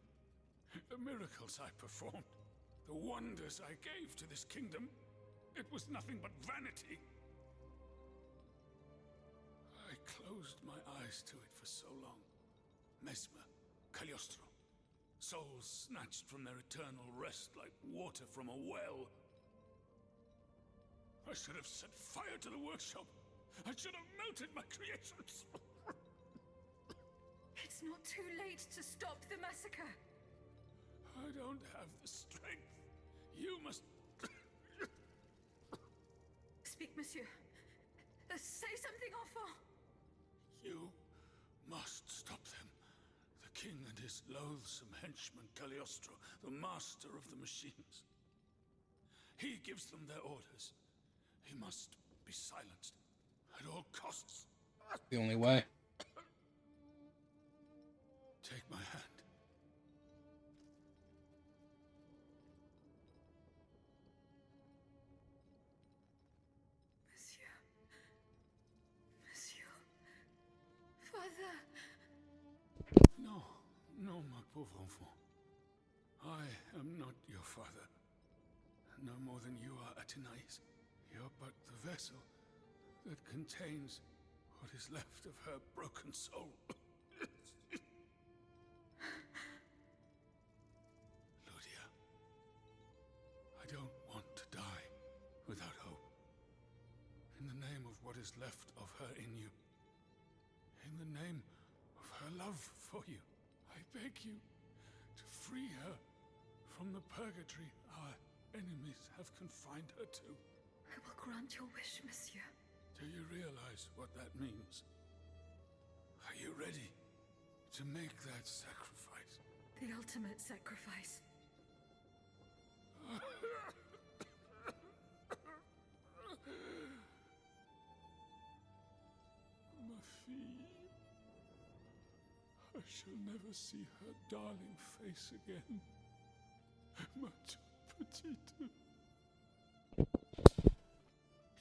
the miracles I performed, the wonders I gave to this kingdom, it was nothing but vanity. I closed my eyes to it for so long. Mesmer, Cagliostro, souls snatched from their eternal rest like water from a well. I should have set fire to the workshop. I should have melted my creations. It's not too late to stop the massacre. I don't have the strength. You must... Speak, monsieur. Say something, enfant. You must stop them. The king and his loathsome henchman Cagliostro, the master of the machines. He gives them their orders. He must be silenced at all costs. The only way. Take my hand. Monsieur. Monsieur. Father. No, no, my pauvre enfant. I am not your father. No more than you are Athénaïs. You're but the vessel that contains what is left of her broken soul. Ludia, I don't want to die without hope. In the name of what is left of her in you, in the name of her love for you, I beg you to free her from the purgatory our enemies have confined her to. I will grant your wish, monsieur. Do you realize what that means? Are you ready to make that sacrifice? The ultimate sacrifice. Ma fille. I shall never see her darling face again. Ma petite.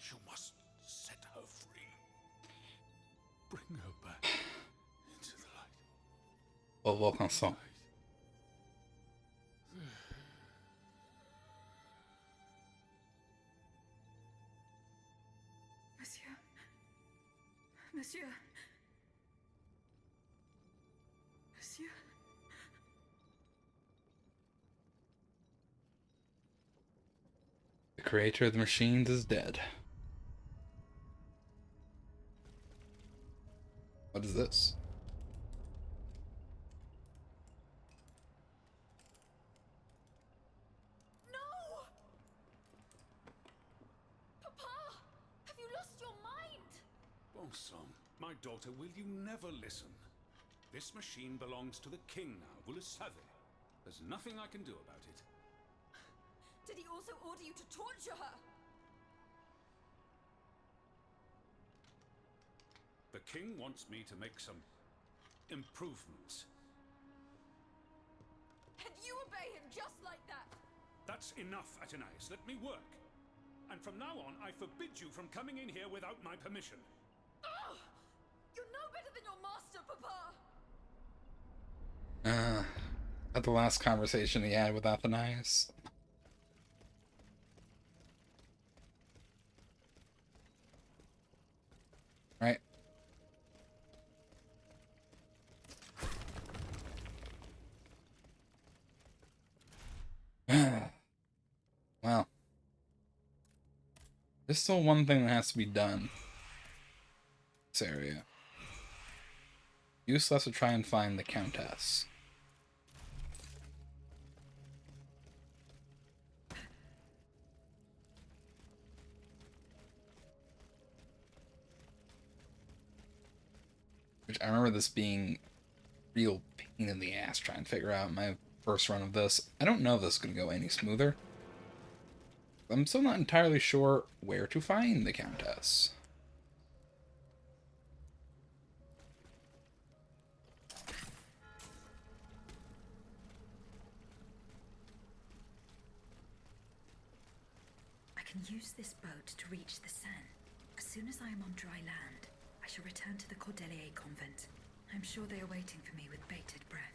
You must set her free. Bring her back into the light. Well, Vaucanson. Monsieur. Monsieur. Monsieur. The creator of the machines is dead. What is this? No! Papa! Have you lost your mind? Bon sang, my daughter, will you never listen? This machine belongs to the king now, vous le savez. There's nothing I can do about it. Did he also order you to torture her? The king wants me to make some improvements. And you obey him just like that? That's enough, Athénaïs. Let me work. And from now on, I forbid you from coming in here without my permission. Ugh! You're no better than your master, Papa! At the last conversation he had with Athénaïs. Right? Well. There's still one thing that has to be done. This area. Useless to try and find the Countess. Which I remember this being real pain in the ass trying to figure out my first run of this. I don't know if this is going to go any smoother. I'm still not entirely sure where to find the Countess. I can use this boat to reach the Seine. As soon as I am on dry land, I shall return to the Cordelier convent. I'm sure they are waiting for me with bated breath.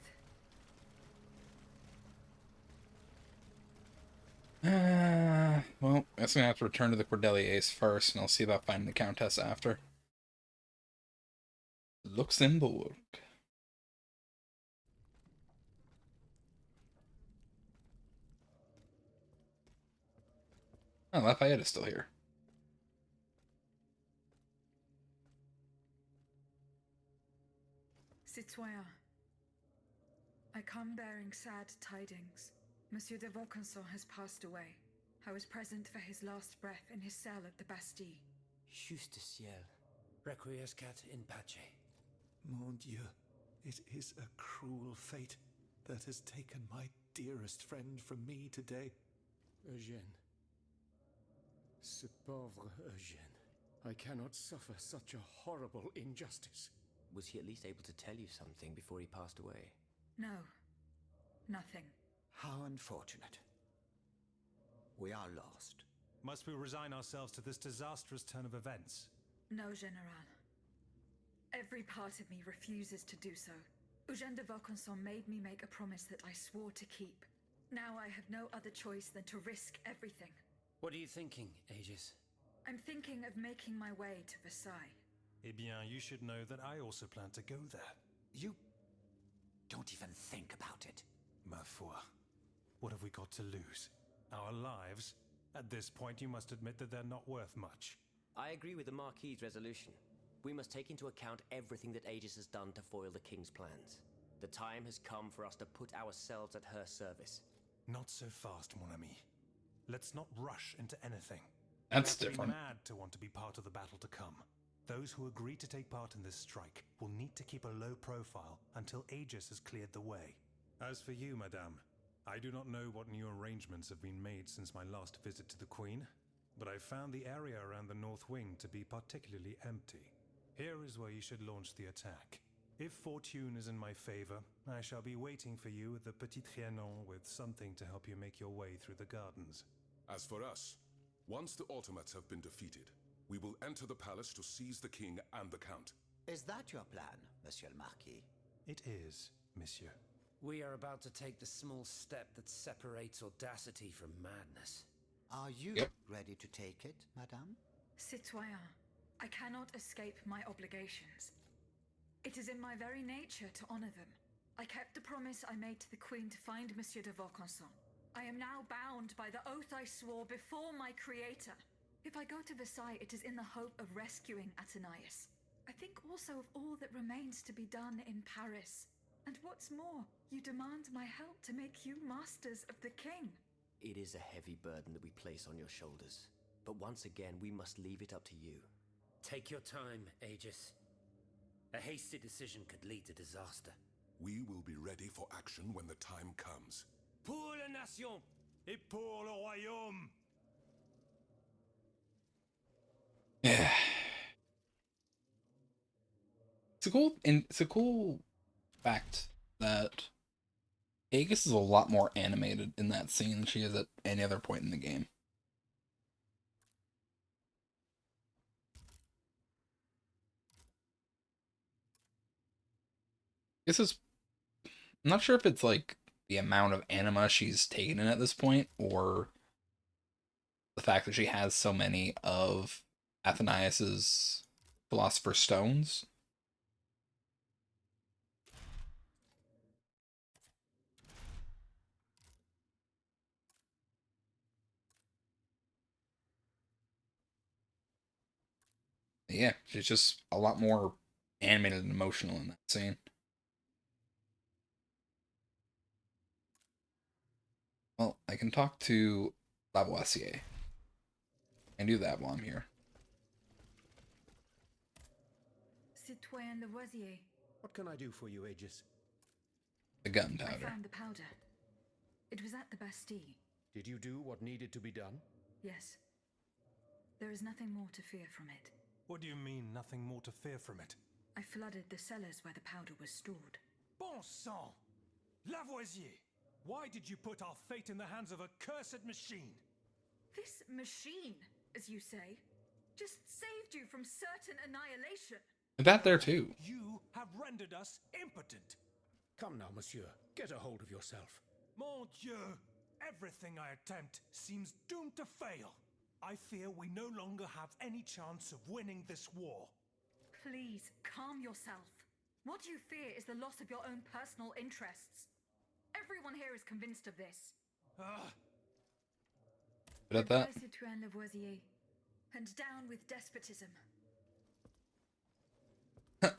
Well, I guess I'm gonna have to return to the Cordeliers first, and I'll see about finding the Countess after. Luxembourg. Oh, Lafayette is still here. Citoyen, I come bearing sad tidings. Monsieur de Vaucanson has passed away. I was present for his last breath in his cell at the Bastille. Juste ciel. Requiescat in pace. Mon Dieu, it is a cruel fate that has taken my dearest friend from me today. Eugène. Ce pauvre Eugène. I cannot suffer such a horrible injustice. Was he at least able to tell you something before he passed away? No. Nothing. How unfortunate. We are lost. Must we resign ourselves to this disastrous turn of events? No, General. Every part of me refuses to do so. Eugène de Vaucanson made me make a promise that I swore to keep. Now I have no other choice than to risk everything. What are you thinking, Aegis? I'm thinking of making my way to Versailles. Eh bien, you should know that I also plan to go there. You don't even think about it. Ma foi. What have we got to lose? Our lives? At this point, you must admit that they're not worth much. I agree with the Marquis's resolution. We must take into account everything that Aegis has done to foil the King's plans. The time has come for us to put ourselves at her service. Not so fast, mon ami. Let's not rush into anything. That's You have to be different. mad to want to be part of the battle to come. Those who agree to take part in this strike will need to keep a low profile until Aegis has cleared the way. As for you, madame, I do not know what new arrangements have been made since my last visit to the Queen, but I found the area around the North Wing to be particularly empty. Here is where you should launch the attack. If fortune is in my favor, I shall be waiting for you at the Petit Trianon with something to help you make your way through the gardens. As for us, once the automats have been defeated, we will enter the palace to seize the king and the count. Is that your plan, Monsieur le Marquis? It is, monsieur. We are about to take the small step that separates audacity from madness. Are you Yep. ready to take it, Madame? Citoyen, I cannot escape my obligations. It is in my very nature to honor them. I kept the promise I made to the Queen to find Monsieur de Vaucanson. I am now bound by the oath I swore before my creator. If I go to Versailles, it is in the hope of rescuing Athenais. I think also of all that remains to be done in Paris. And what's more, you demand my help to make you masters of the king. It is a heavy burden that we place on your shoulders. But once again, we must leave it up to you. Take your time, Aegis. A hasty decision could lead to disaster. We will be ready for action when the time comes. Pour la nation! Et pour le royaume! Yeah. It's a cool fact that Aegis is a lot more animated in that scene than she is at any other point in the game. This is, I'm not sure if it's like the amount of anima she's taken in at this point, or the fact that she has so many of Athenias's Philosopher's Stones. Yeah, she's just a lot more animated and emotional in that scene. Well, I can talk to Lavoisier. And do that while I'm here. Citoyen Lavoisier. What can I do for you, Aegis? The I gunpowder. found the powder. It was at the Bastille. Did you do what needed to be done? Yes. There is nothing more to fear from it. What do you mean, nothing more to fear from it? I flooded the cellars where the powder was stored. Bon sang! Lavoisier! Why did you put our fate in the hands of a cursed machine? This machine, as you say, just saved you from certain annihilation. That there too. You have rendered us impotent. Come now, monsieur. Get a hold of yourself. Mon Dieu! Everything I attempt seems doomed to fail. I fear we no longer have any chance of winning this war. Please, calm yourself. What you fear is the loss of your own personal interests. Everyone here is convinced of this. But at that, Goodbye, Citoyen Lavoisier. And down with despotism.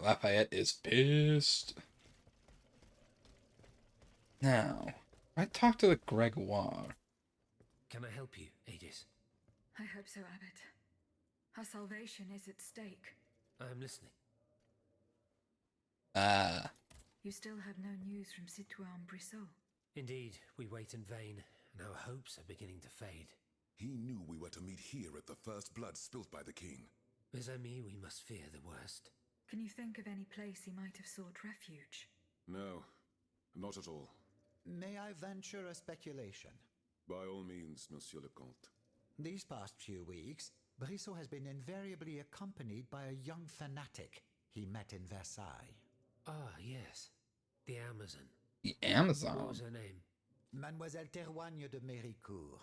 Lafayette is pissed. Now, I talked to the Gregoire. Can I help you, Aegis? I hope so, Abbot. Our salvation is at stake. I'm listening. You still have no news from Citoyen Brissot. Indeed, we wait in vain, and our hopes are beginning to fade. He knew we were to meet here at the first blood spilt by the king. Mes amis, we must fear the worst. Can you think of any place he might have sought refuge? No, not at all. May I venture a speculation? By all means, Monsieur le Comte. These past few weeks, Brissot has been invariably accompanied by a young fanatic he met in Versailles. Ah, yes. The Amazon. The What Amazon. was her name? Mademoiselle Théroigne de Méricourt.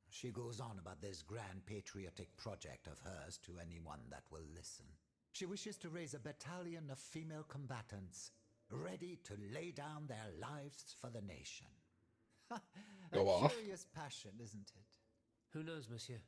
She goes on about this grand patriotic project of hers to anyone that will listen. She wishes to raise a battalion of female combatants, ready to lay down their lives for the nation. Go a off. curious passion, isn't it? Who knows, monsieur?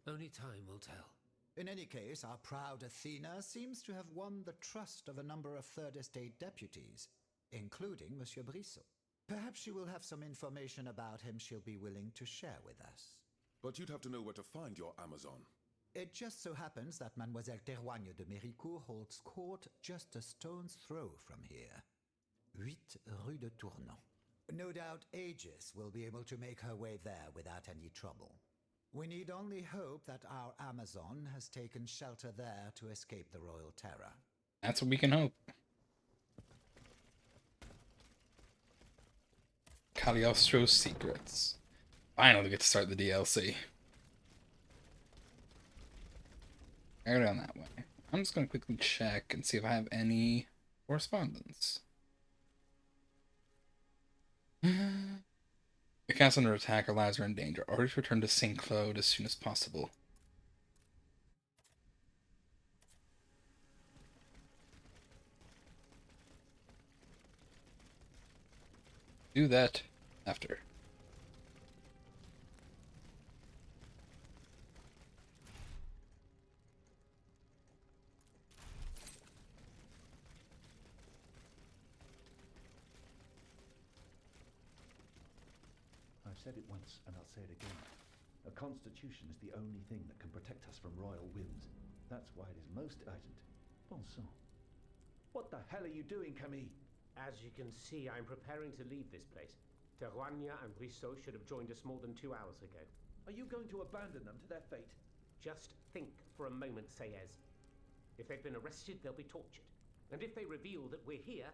Only time will tell. In any case, our proud Athena seems to have won the trust of a number of Third Estate deputies, including Monsieur Brissot. Perhaps she will have some information about him she'll be willing to share with us. But you'd have to know where to find your Amazon. It just so happens that Mademoiselle Théroigne de Méricourt holds court just a stone's throw from here. 8 Rue de Tournon. No doubt Aegis will be able to make her way there without any trouble. We need only hope that our Amazon has taken shelter there to escape the royal terror. That's what we can hope. Cagliostro's Secrets. Finally get to start the DLC. I go down that way. I'm just going to quickly check and see if I have any correspondence. The castle under attack, our lives are in danger. Orders return to St. Claude as soon as possible. Do that after. I've said it once, and I'll say it again. A constitution is the only thing that can protect us from royal whims. That's why it is most urgent. Bon sang. What the hell are you doing, Camille? As you can see, I'm preparing to leave this place. Théroigne and Brissot should have joined us more than 2 hours ago. Are you going to abandon them to their fate? Just think for a moment, Sayez. If they've been arrested, they'll be tortured. And if they reveal that we're here,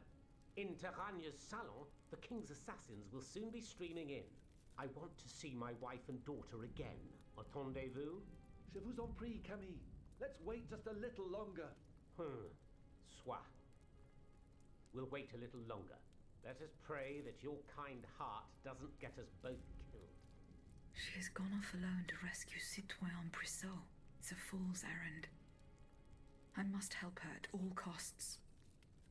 in Théraigne's salon, the king's assassins will soon be streaming in. I want to see my wife and daughter again. Attendez-vous? Je vous en prie, Camille. Let's wait just a little longer. Soit. We'll wait a little longer. Let us pray that your kind heart doesn't get us both killed. She has gone off alone to rescue Citoyen Brissot. It's a fool's errand. I must help her at all costs.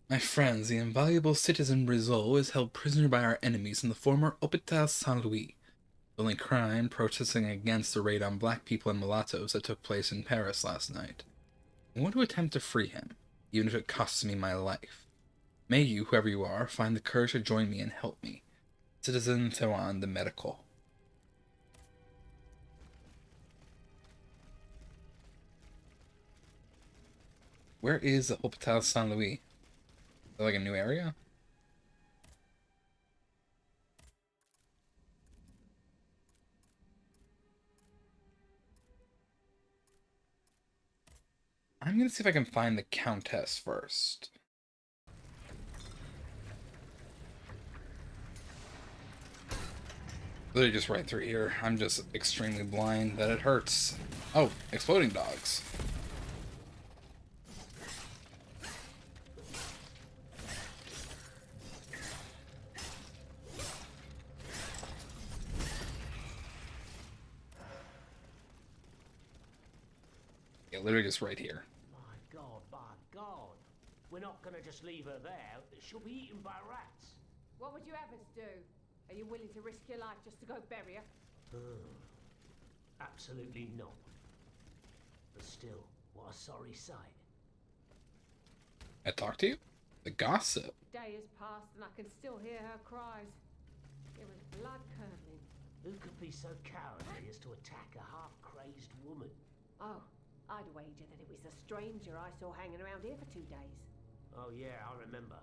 My friends, the invaluable citizen Brizol is held prisoner by our enemies in the former Hopital Saint-Louis. The only crime protesting against the raid on black people and mulattoes that took place in Paris last night. I want to attempt to free him, even if it costs me my life. May you, whoever you are, find the courage to join me and help me. Citizen Theron the Medical. Where is the Hopital Saint-Louis? Is that like a new area? I'm gonna see if I can find the Countess first. Literally just right through here. I'm just extremely blind that it hurts. Oh, exploding dogs. Yeah, literally just right here. My God. We're not gonna just leave her there. She'll be eaten by rats. What would you have us do? Are you willing to risk your life just to go bury her? Absolutely not. But still, what a sorry sight. I talked to you? The gossip. Day has passed and I can still hear her cries. It was blood curdling. Who could be so cowardly as to attack a half-crazed woman? Oh, I'd wager that it was a stranger I saw hanging around here for 2 days. Oh yeah, I remember.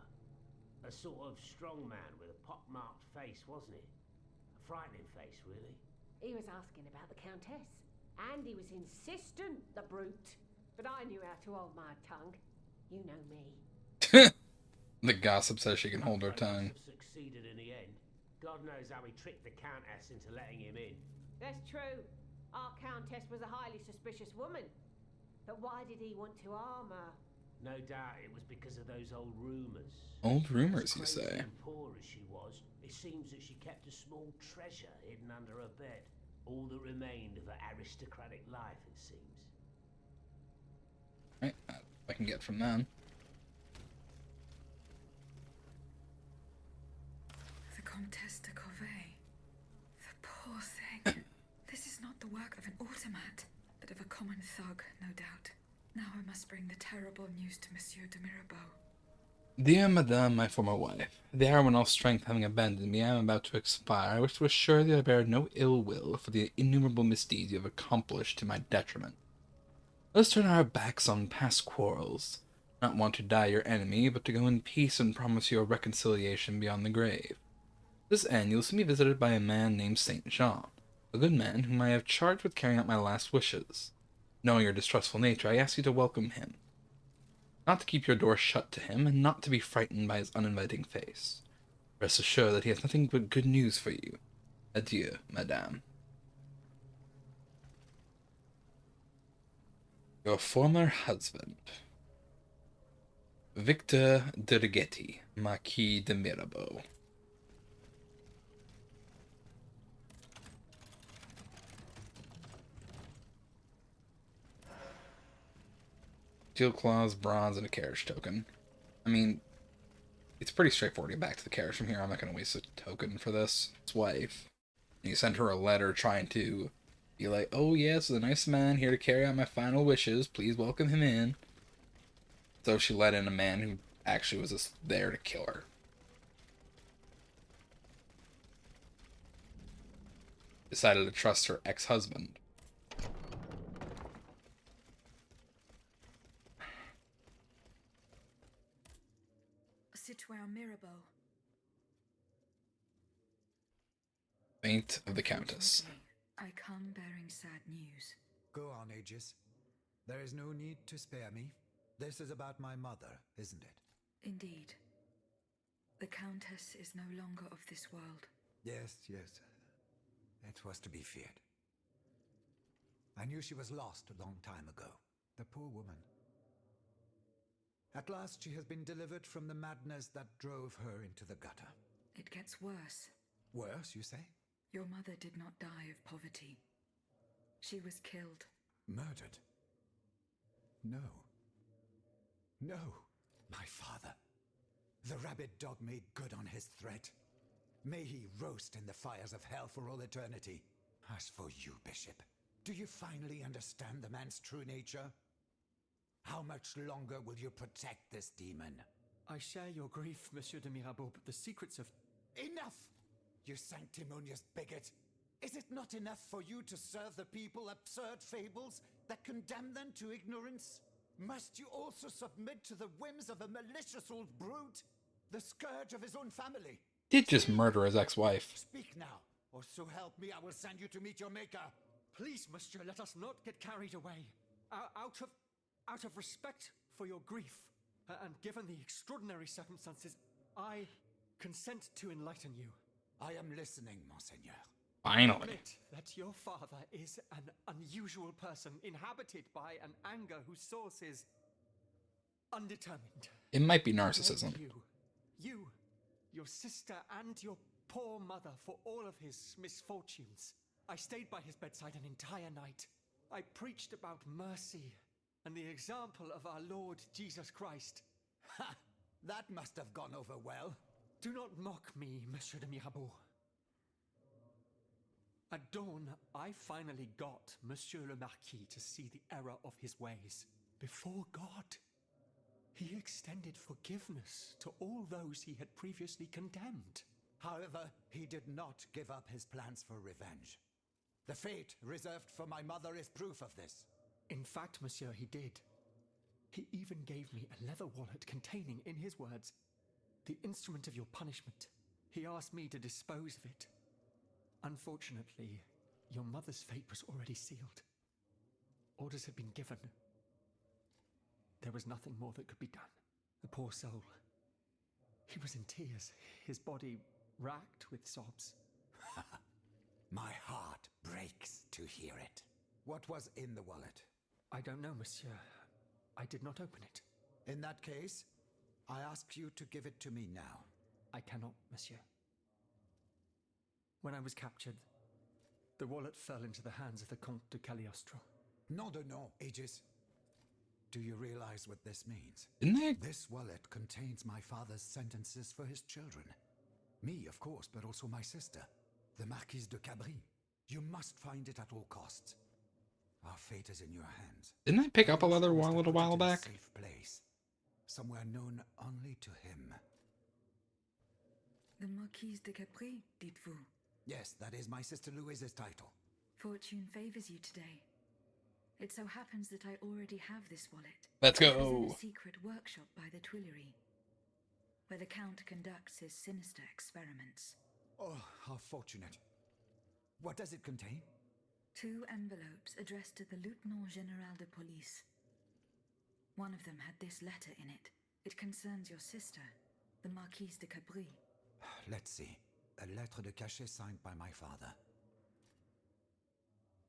A sort of strong man with a pock-marked face, wasn't it? A frightening face, really. He was asking about the Countess. And he was insistent, the brute. But I knew how to hold my tongue. You know me. The gossip says she can hold her tongue. Succeeded in the end. God knows how he tricked the Countess into letting him in. That's true. Our Countess was a highly suspicious woman. But why did he want to harm her? No doubt it was because of those old rumours. Old rumors, you As crazy say? and poor as she was, it seems that she kept a small treasure hidden under her bed. All that remained of her aristocratic life, it seems. Right, I can get from them. The Comtesse de Corvée. The poor thing. This is not the work of an automat, but of a common thug, no doubt. Now I must bring the terrible news to Monsieur de Mirabeau. Dear Madame, my former wife, the hour when all strength having abandoned me, I am about to expire. I wish to assure you that I bear no ill will for the innumerable misdeeds you have accomplished to my detriment. Let us turn our backs on past quarrels. Not want to die your enemy, but to go in peace and promise you a reconciliation beyond the grave. This end you will soon be visited by a man named Saint Jean, a good man whom I have charged with carrying out my last wishes. Knowing your distrustful nature, I ask you to welcome him. Not to keep your door shut to him, and not to be frightened by his uninviting face. Rest assured that he has nothing but good news for you. Adieu, madame. Your former husband, Victor de Rigetti, Marquis de Mirabeau. Steel claws, bronze, and a carriage token. I mean, it's pretty straightforward to get back to the carriage from here. I'm not going to waste a token for this. His wife. And you sent her a letter trying to be like, oh yes, the nice man here to carry out my final wishes. Please welcome him in. So she let in a man who actually was just there to kill her. Decided to trust her ex-husband. Citoyen Mirabeau. Saint of the Countess. I come bearing sad news. Go on, Aegis. There is no need to spare me. This is about my mother, isn't it? Indeed. The Countess is no longer of this world. Yes. It was to be feared. I knew she was lost a long time ago. The poor woman. At last she has been delivered from the madness that drove her into the gutter. It gets worse. Worse, you say? Your mother did not die of poverty. She was killed. Murdered? No. No, my father. The rabid dog made good on his threat. May he roast in the fires of hell for all eternity. As for you, Bishop, do you finally understand the man's true nature? How much longer will you protect this demon? I share your grief, Monsieur de Mirabeau, but the secrets of... Enough! You sanctimonious bigot! Is it not enough for you to serve the people absurd fables that condemn them to ignorance? Must you also submit to the whims of a malicious old brute? The scourge of his own family? Did just murder his ex-wife. Speak now, or so help me, I will send you to meet your maker. Please, monsieur, let us not get carried away. Out of respect for your grief, and given the extraordinary circumstances, I consent to enlighten you. I am listening, Monseigneur. Finally. Admit that your father is an unusual person, inhabited by an anger whose source is undetermined. It might be narcissism. You, your sister, and your poor mother for all of his misfortunes. I stayed by his bedside an entire night. I preached about mercy and the example of our Lord Jesus Christ. Ha! That must have gone over well. Do not mock me, Monsieur de Mirabeau. At dawn, I finally got Monsieur le Marquis to see the error of his ways. Before God, he extended forgiveness to all those he had previously condemned. However, he did not give up his plans for revenge. The fate reserved for my mother is proof of this. In fact, monsieur, he did. He even gave me a leather wallet containing, in his words, the instrument of your punishment. He asked me to dispose of it. Unfortunately, your mother's fate was already sealed. Orders had been given. There was nothing more that could be done. The poor soul. He was in tears, his body racked with sobs. My heart breaks to hear it. What was in the wallet? I don't know, monsieur. I did not open it. In that case, I ask you to give it to me now. I cannot, monsieur. When I was captured, the wallet fell into the hands of the Comte de Cagliostro. Nom de nom, Aegis. Do you realize what this means? This wallet contains my father's sentences for his children. Me, of course, but also my sister, the Marquise de Cabri. You must find it at all costs. Our fate is in your hands. Didn't I pick up a leather wallet a while back? Safe place, somewhere known only to him. The Marquise de Capri, dites-vous? Yes, that is my sister Louise's title. Fortune favors you today. It so happens that I already have this wallet. Let's It was in go. a secret workshop by the Tuileries, where the Count conducts his sinister experiments. Oh, how fortunate. What does it contain? 2 envelopes addressed to the Lieutenant General de Police. One of them had this letter in it. It concerns your sister, the Marquise de Capri. Let's see. A lettre de cachet signed by my father.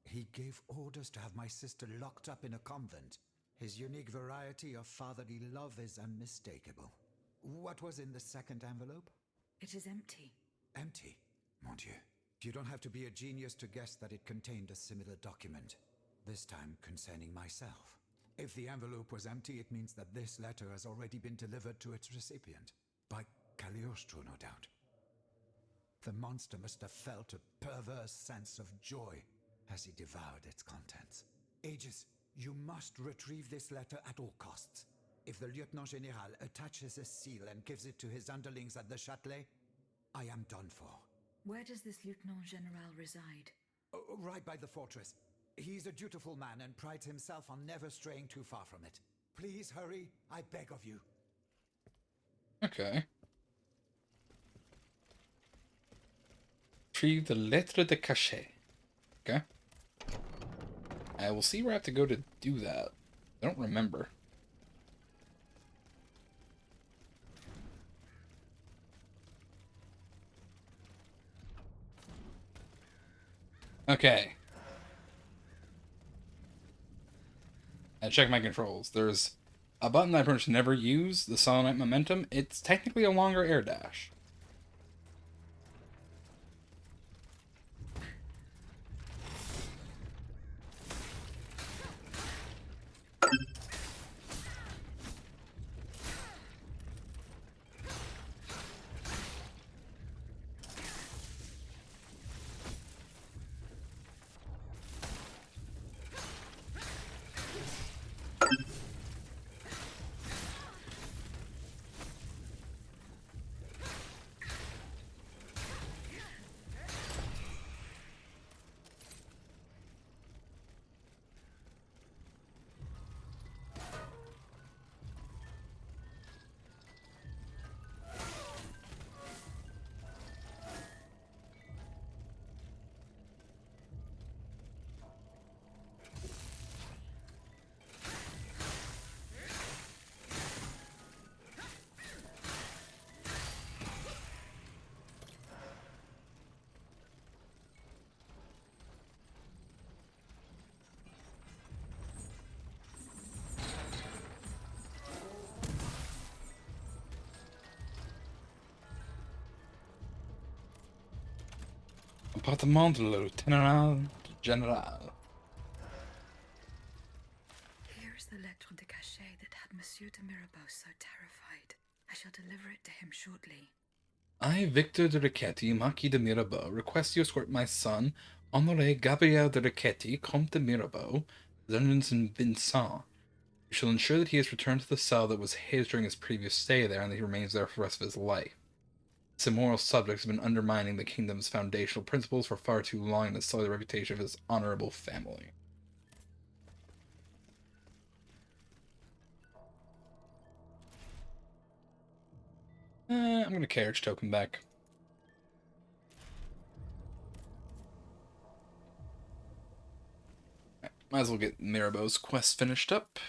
He gave orders to have my sister locked up in a convent. His unique variety of fatherly love is unmistakable. What was in the second envelope? It is empty. Empty? Mon Dieu. You don't have to be a genius to guess that it contained a similar document. This time concerning myself. If the envelope was empty, it means that this letter has already been delivered to its recipient. By Cagliostro, no doubt. The monster must have felt a perverse sense of joy as he devoured its contents. Aegis, you must retrieve this letter at all costs. If the Lieutenant General attaches a seal and gives it to his underlings at the Châtelet, I am done for. Where does this Lieutenant General reside? Right by the fortress. He's a dutiful man and prides himself on never straying too far from it. Please hurry, I beg of you. Okay. Retrieve the lettre de cachet. Okay. I will see where I have to go to do that. I don't remember. Okay. I check my controls. There's a button I pretty much never use, the Selenite Momentum. It's technically a longer air dash. Appartement de Lieutenant General. Here's the lettre de cachet that had Monsieur de Mirabeau so terrified. I shall deliver it to him shortly. I, Victor de Riquetti, Marquis de Mirabeau, request you escort my son, Honoré Gabriel de Riquetti, Comte de Mirabeau, dungeons in Vincent. You shall ensure that he is returned to the cell that was his during his previous stay there, and that he remains there for the rest of his life. This immoral subject has been undermining the kingdom's foundational principles for far too long and has sullied the reputation of his honorable family. I'm going to carriage token back. Might as well get Mirabeau's quest finished up.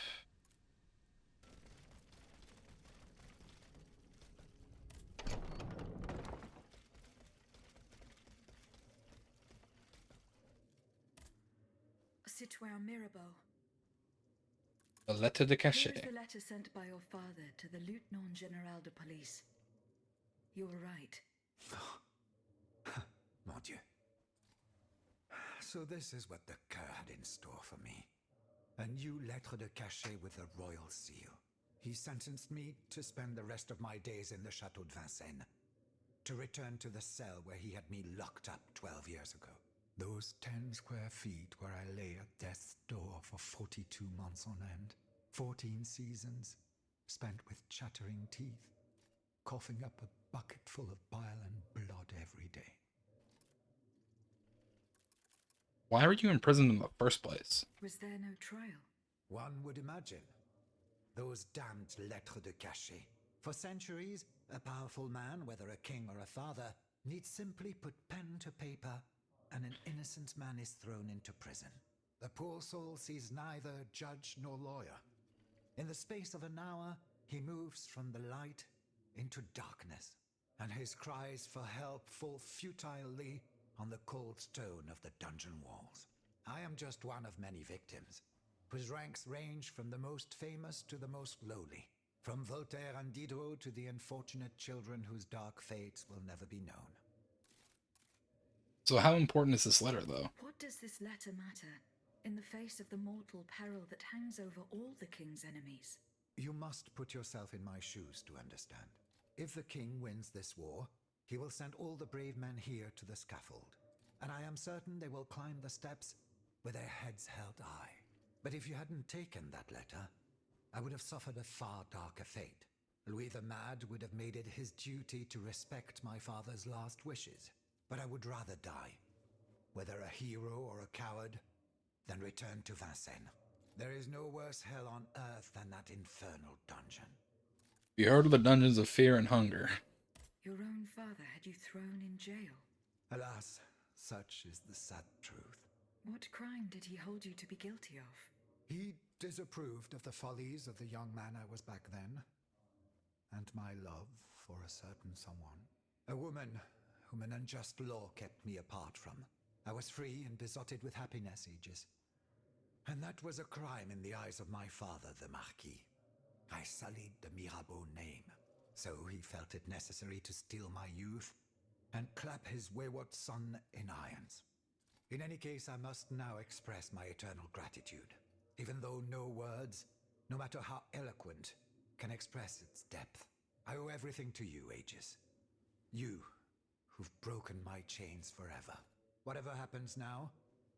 Citoyen Mirabeau. A lettre de Here cachet. is the letter sent by your father to the Lieutenant General de Police. You were right. Mon Dieu. So this is what the Coeur had in store for me. A new lettre de cachet with a royal seal. He sentenced me to spend the rest of my days in the Chateau de Vincennes. To return to the cell where he had me locked up 12 years ago. Those 10 square feet where I lay at death's door for 42 months on end. 14 seasons, spent with chattering teeth, coughing up a bucket full of bile and blood every day. Why were you imprisoned in the first place? Was there no trial? One would imagine. Those damned lettres de cachet. For centuries, a powerful man, whether a king or a father, need simply put pen to paper, and an innocent man is thrown into prison. The poor soul sees neither judge nor lawyer. In the space of an hour, he moves from the light into darkness, and his cries for help fall futilely on the cold stone of the dungeon walls. I am just one of many victims, whose ranks range from the most famous to the most lowly, from Voltaire and Diderot to the unfortunate children whose dark fates will never be known. So how important is this letter, though? What does this letter matter in the face of the mortal peril that hangs over all the king's enemies? You must put yourself in my shoes to understand. If the king wins this war, he will send all the brave men here to the scaffold, and I am certain they will climb the steps with their heads held high. But if you hadn't taken that letter, I would have suffered a far darker fate. Louis the Mad would have made it his duty to respect my father's last wishes. But I would rather die, whether a hero or a coward, than return to Vincennes. There is no worse hell on earth than that infernal dungeon. You heard of the dungeons of fear and hunger. Your own father had you thrown in jail. Alas, such is the sad truth. What crime did he hold you to be guilty of? He disapproved of the follies of the young man I was back then, and my love for a certain someone. A woman whom an unjust law kept me apart from. I was free and besotted with happiness, Aegis. And that was a crime in the eyes of my father, the Marquis. I sullied the Mirabeau name, so he felt it necessary to steal my youth and clap his wayward son in irons. In any case, I must now express my eternal gratitude, even though no words, no matter how eloquent, can express its depth. I owe everything to you, Aegis. You, who've broken my chains forever. Whatever happens now,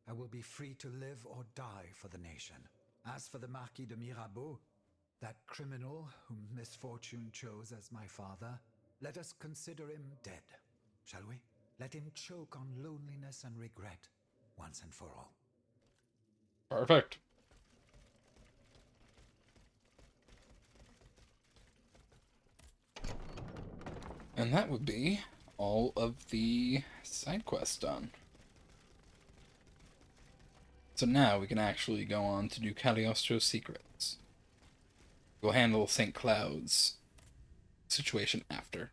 I will be free to live or die for the nation. As for the Marquis de Mirabeau, that criminal whom misfortune chose as my father, let us consider him dead, shall we? Let him choke on loneliness and regret, once and for all. Perfect. And that would be all of the side quests done. So now we can actually go on to do Cagliostro's secrets. We'll handle St. Cloud's situation after.